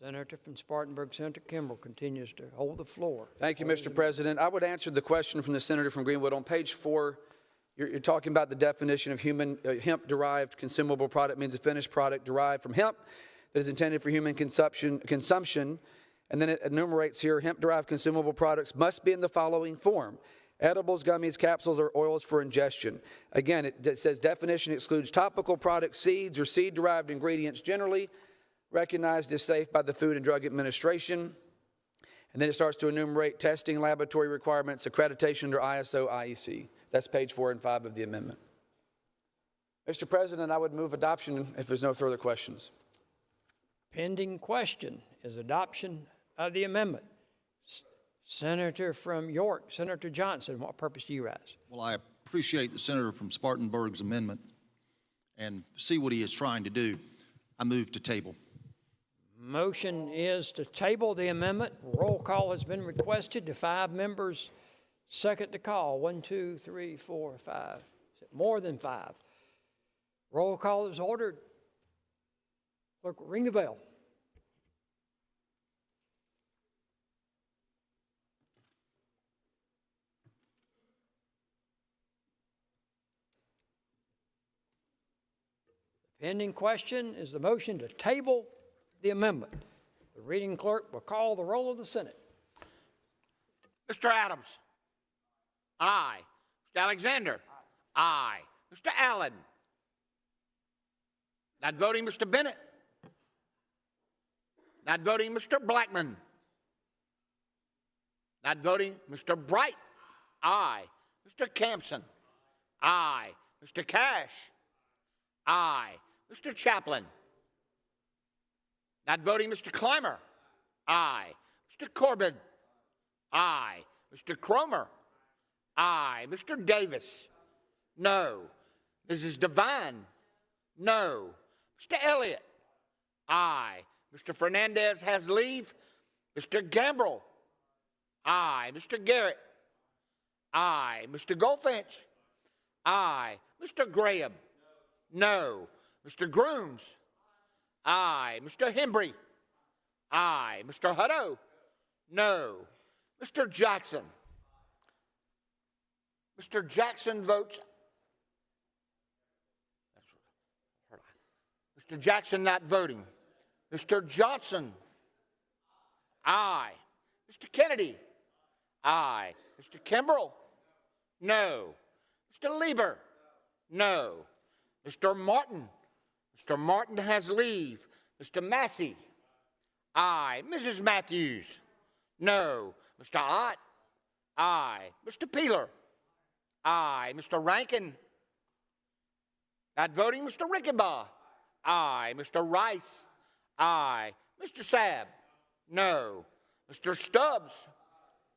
Senator from Spartanburg, Senator Kimball, continues to hold the floor. Thank you, Mr. President. I would answer the question from the senator from Greenwood. On page 4, you're talking about the definition of hemp-derived consumable product means a finished product derived from hemp that is intended for human consumption. And then it enumerates here, hemp-derived consumable products must be in the following form: edibles, gummies, capsules, or oils for ingestion. Again, it says definition excludes topical products, seeds, or seed-derived ingredients generally recognized as safe by the Food and Drug Administration. And then it starts to enumerate testing, laboratory requirements, accreditation under ISO, IEC. That's page 4 and 5 of the amendment. Mr. President, I would move adoption if there's no further questions. Pending question is adoption of the amendment. Senator from York, Senator Johnson, what purpose do you rise? Well, I appreciate the senator from Spartanburg's amendment and see what he is trying to do. I move to table. Motion is to table the amendment. Roll call has been requested to 5 members. Second to call. 1, 2, 3, 4, 5. More than 5. Roll call is ordered. Clerk, ring the bell. Pending question is the motion to table the amendment. The reading clerk will call the roll of the Senate. Mr. Adams? Aye. Mr. Alexander? Aye. Mr. Allen? Not voting Mr. Bennett? Not voting Mr. Blackman? Not voting Mr. Bright? Aye. Mr. Campson? Aye. Mr. Cash? Aye. Mr. Chaplin? Not voting, Mr. Clymer? Aye. Mr. Corbin? Aye. Mr. Cromer? Aye. Mr. Davis? No. Mrs. Devine? No. Mr. Elliott? Aye. Mr. Fernandez has leave. Mr. Gambrell? Aye. Mr. Garrett? Aye. Mr. Goldfinch? Aye. Mr. Graham? No. Mr. Grooms? Aye. Mr. Hembry? Aye. Mr. Hutto? No. Mr. Jackson? Mr. Jackson votes. Mr. Jackson not voting. Mr. Johnson? Aye. Mr. Kennedy? Aye. Mr. Kimbrell? No. Mr. Lieber? No. Mr. Martin? Mr. Martin has leave. Mr. Massey? Aye. Mrs. Matthews? No. Mr. Ott? Aye. Mr. Peeler? Aye. Mr. Rankin? Not voting. Mr. Rickenbaugh? Aye. Mr. Rice? Aye. Mr. Sabb? No. Mr. Stubbs?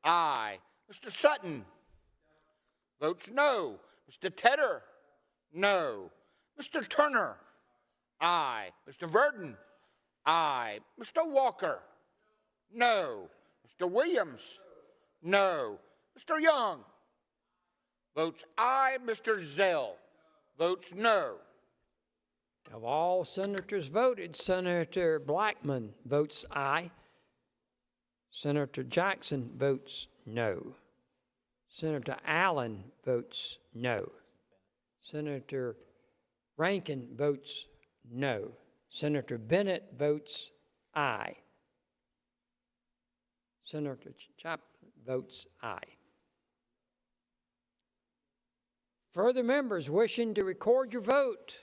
Aye. Mr. Sutton? Votes no. Mr. Tedder? No. Mr. Turner? Aye. Mr. Verdon? Aye. Mr. Walker? No. Mr. Williams? No. Mr. Young? Votes aye. Mr. Zell? Votes no. Of all senators voted, Senator Blackman votes aye. Senator Jackson votes no. Senator Allen votes no. Senator Rankin votes no. Senator Bennett votes aye. Senator Chaplin votes aye. Further members wishing to record your vote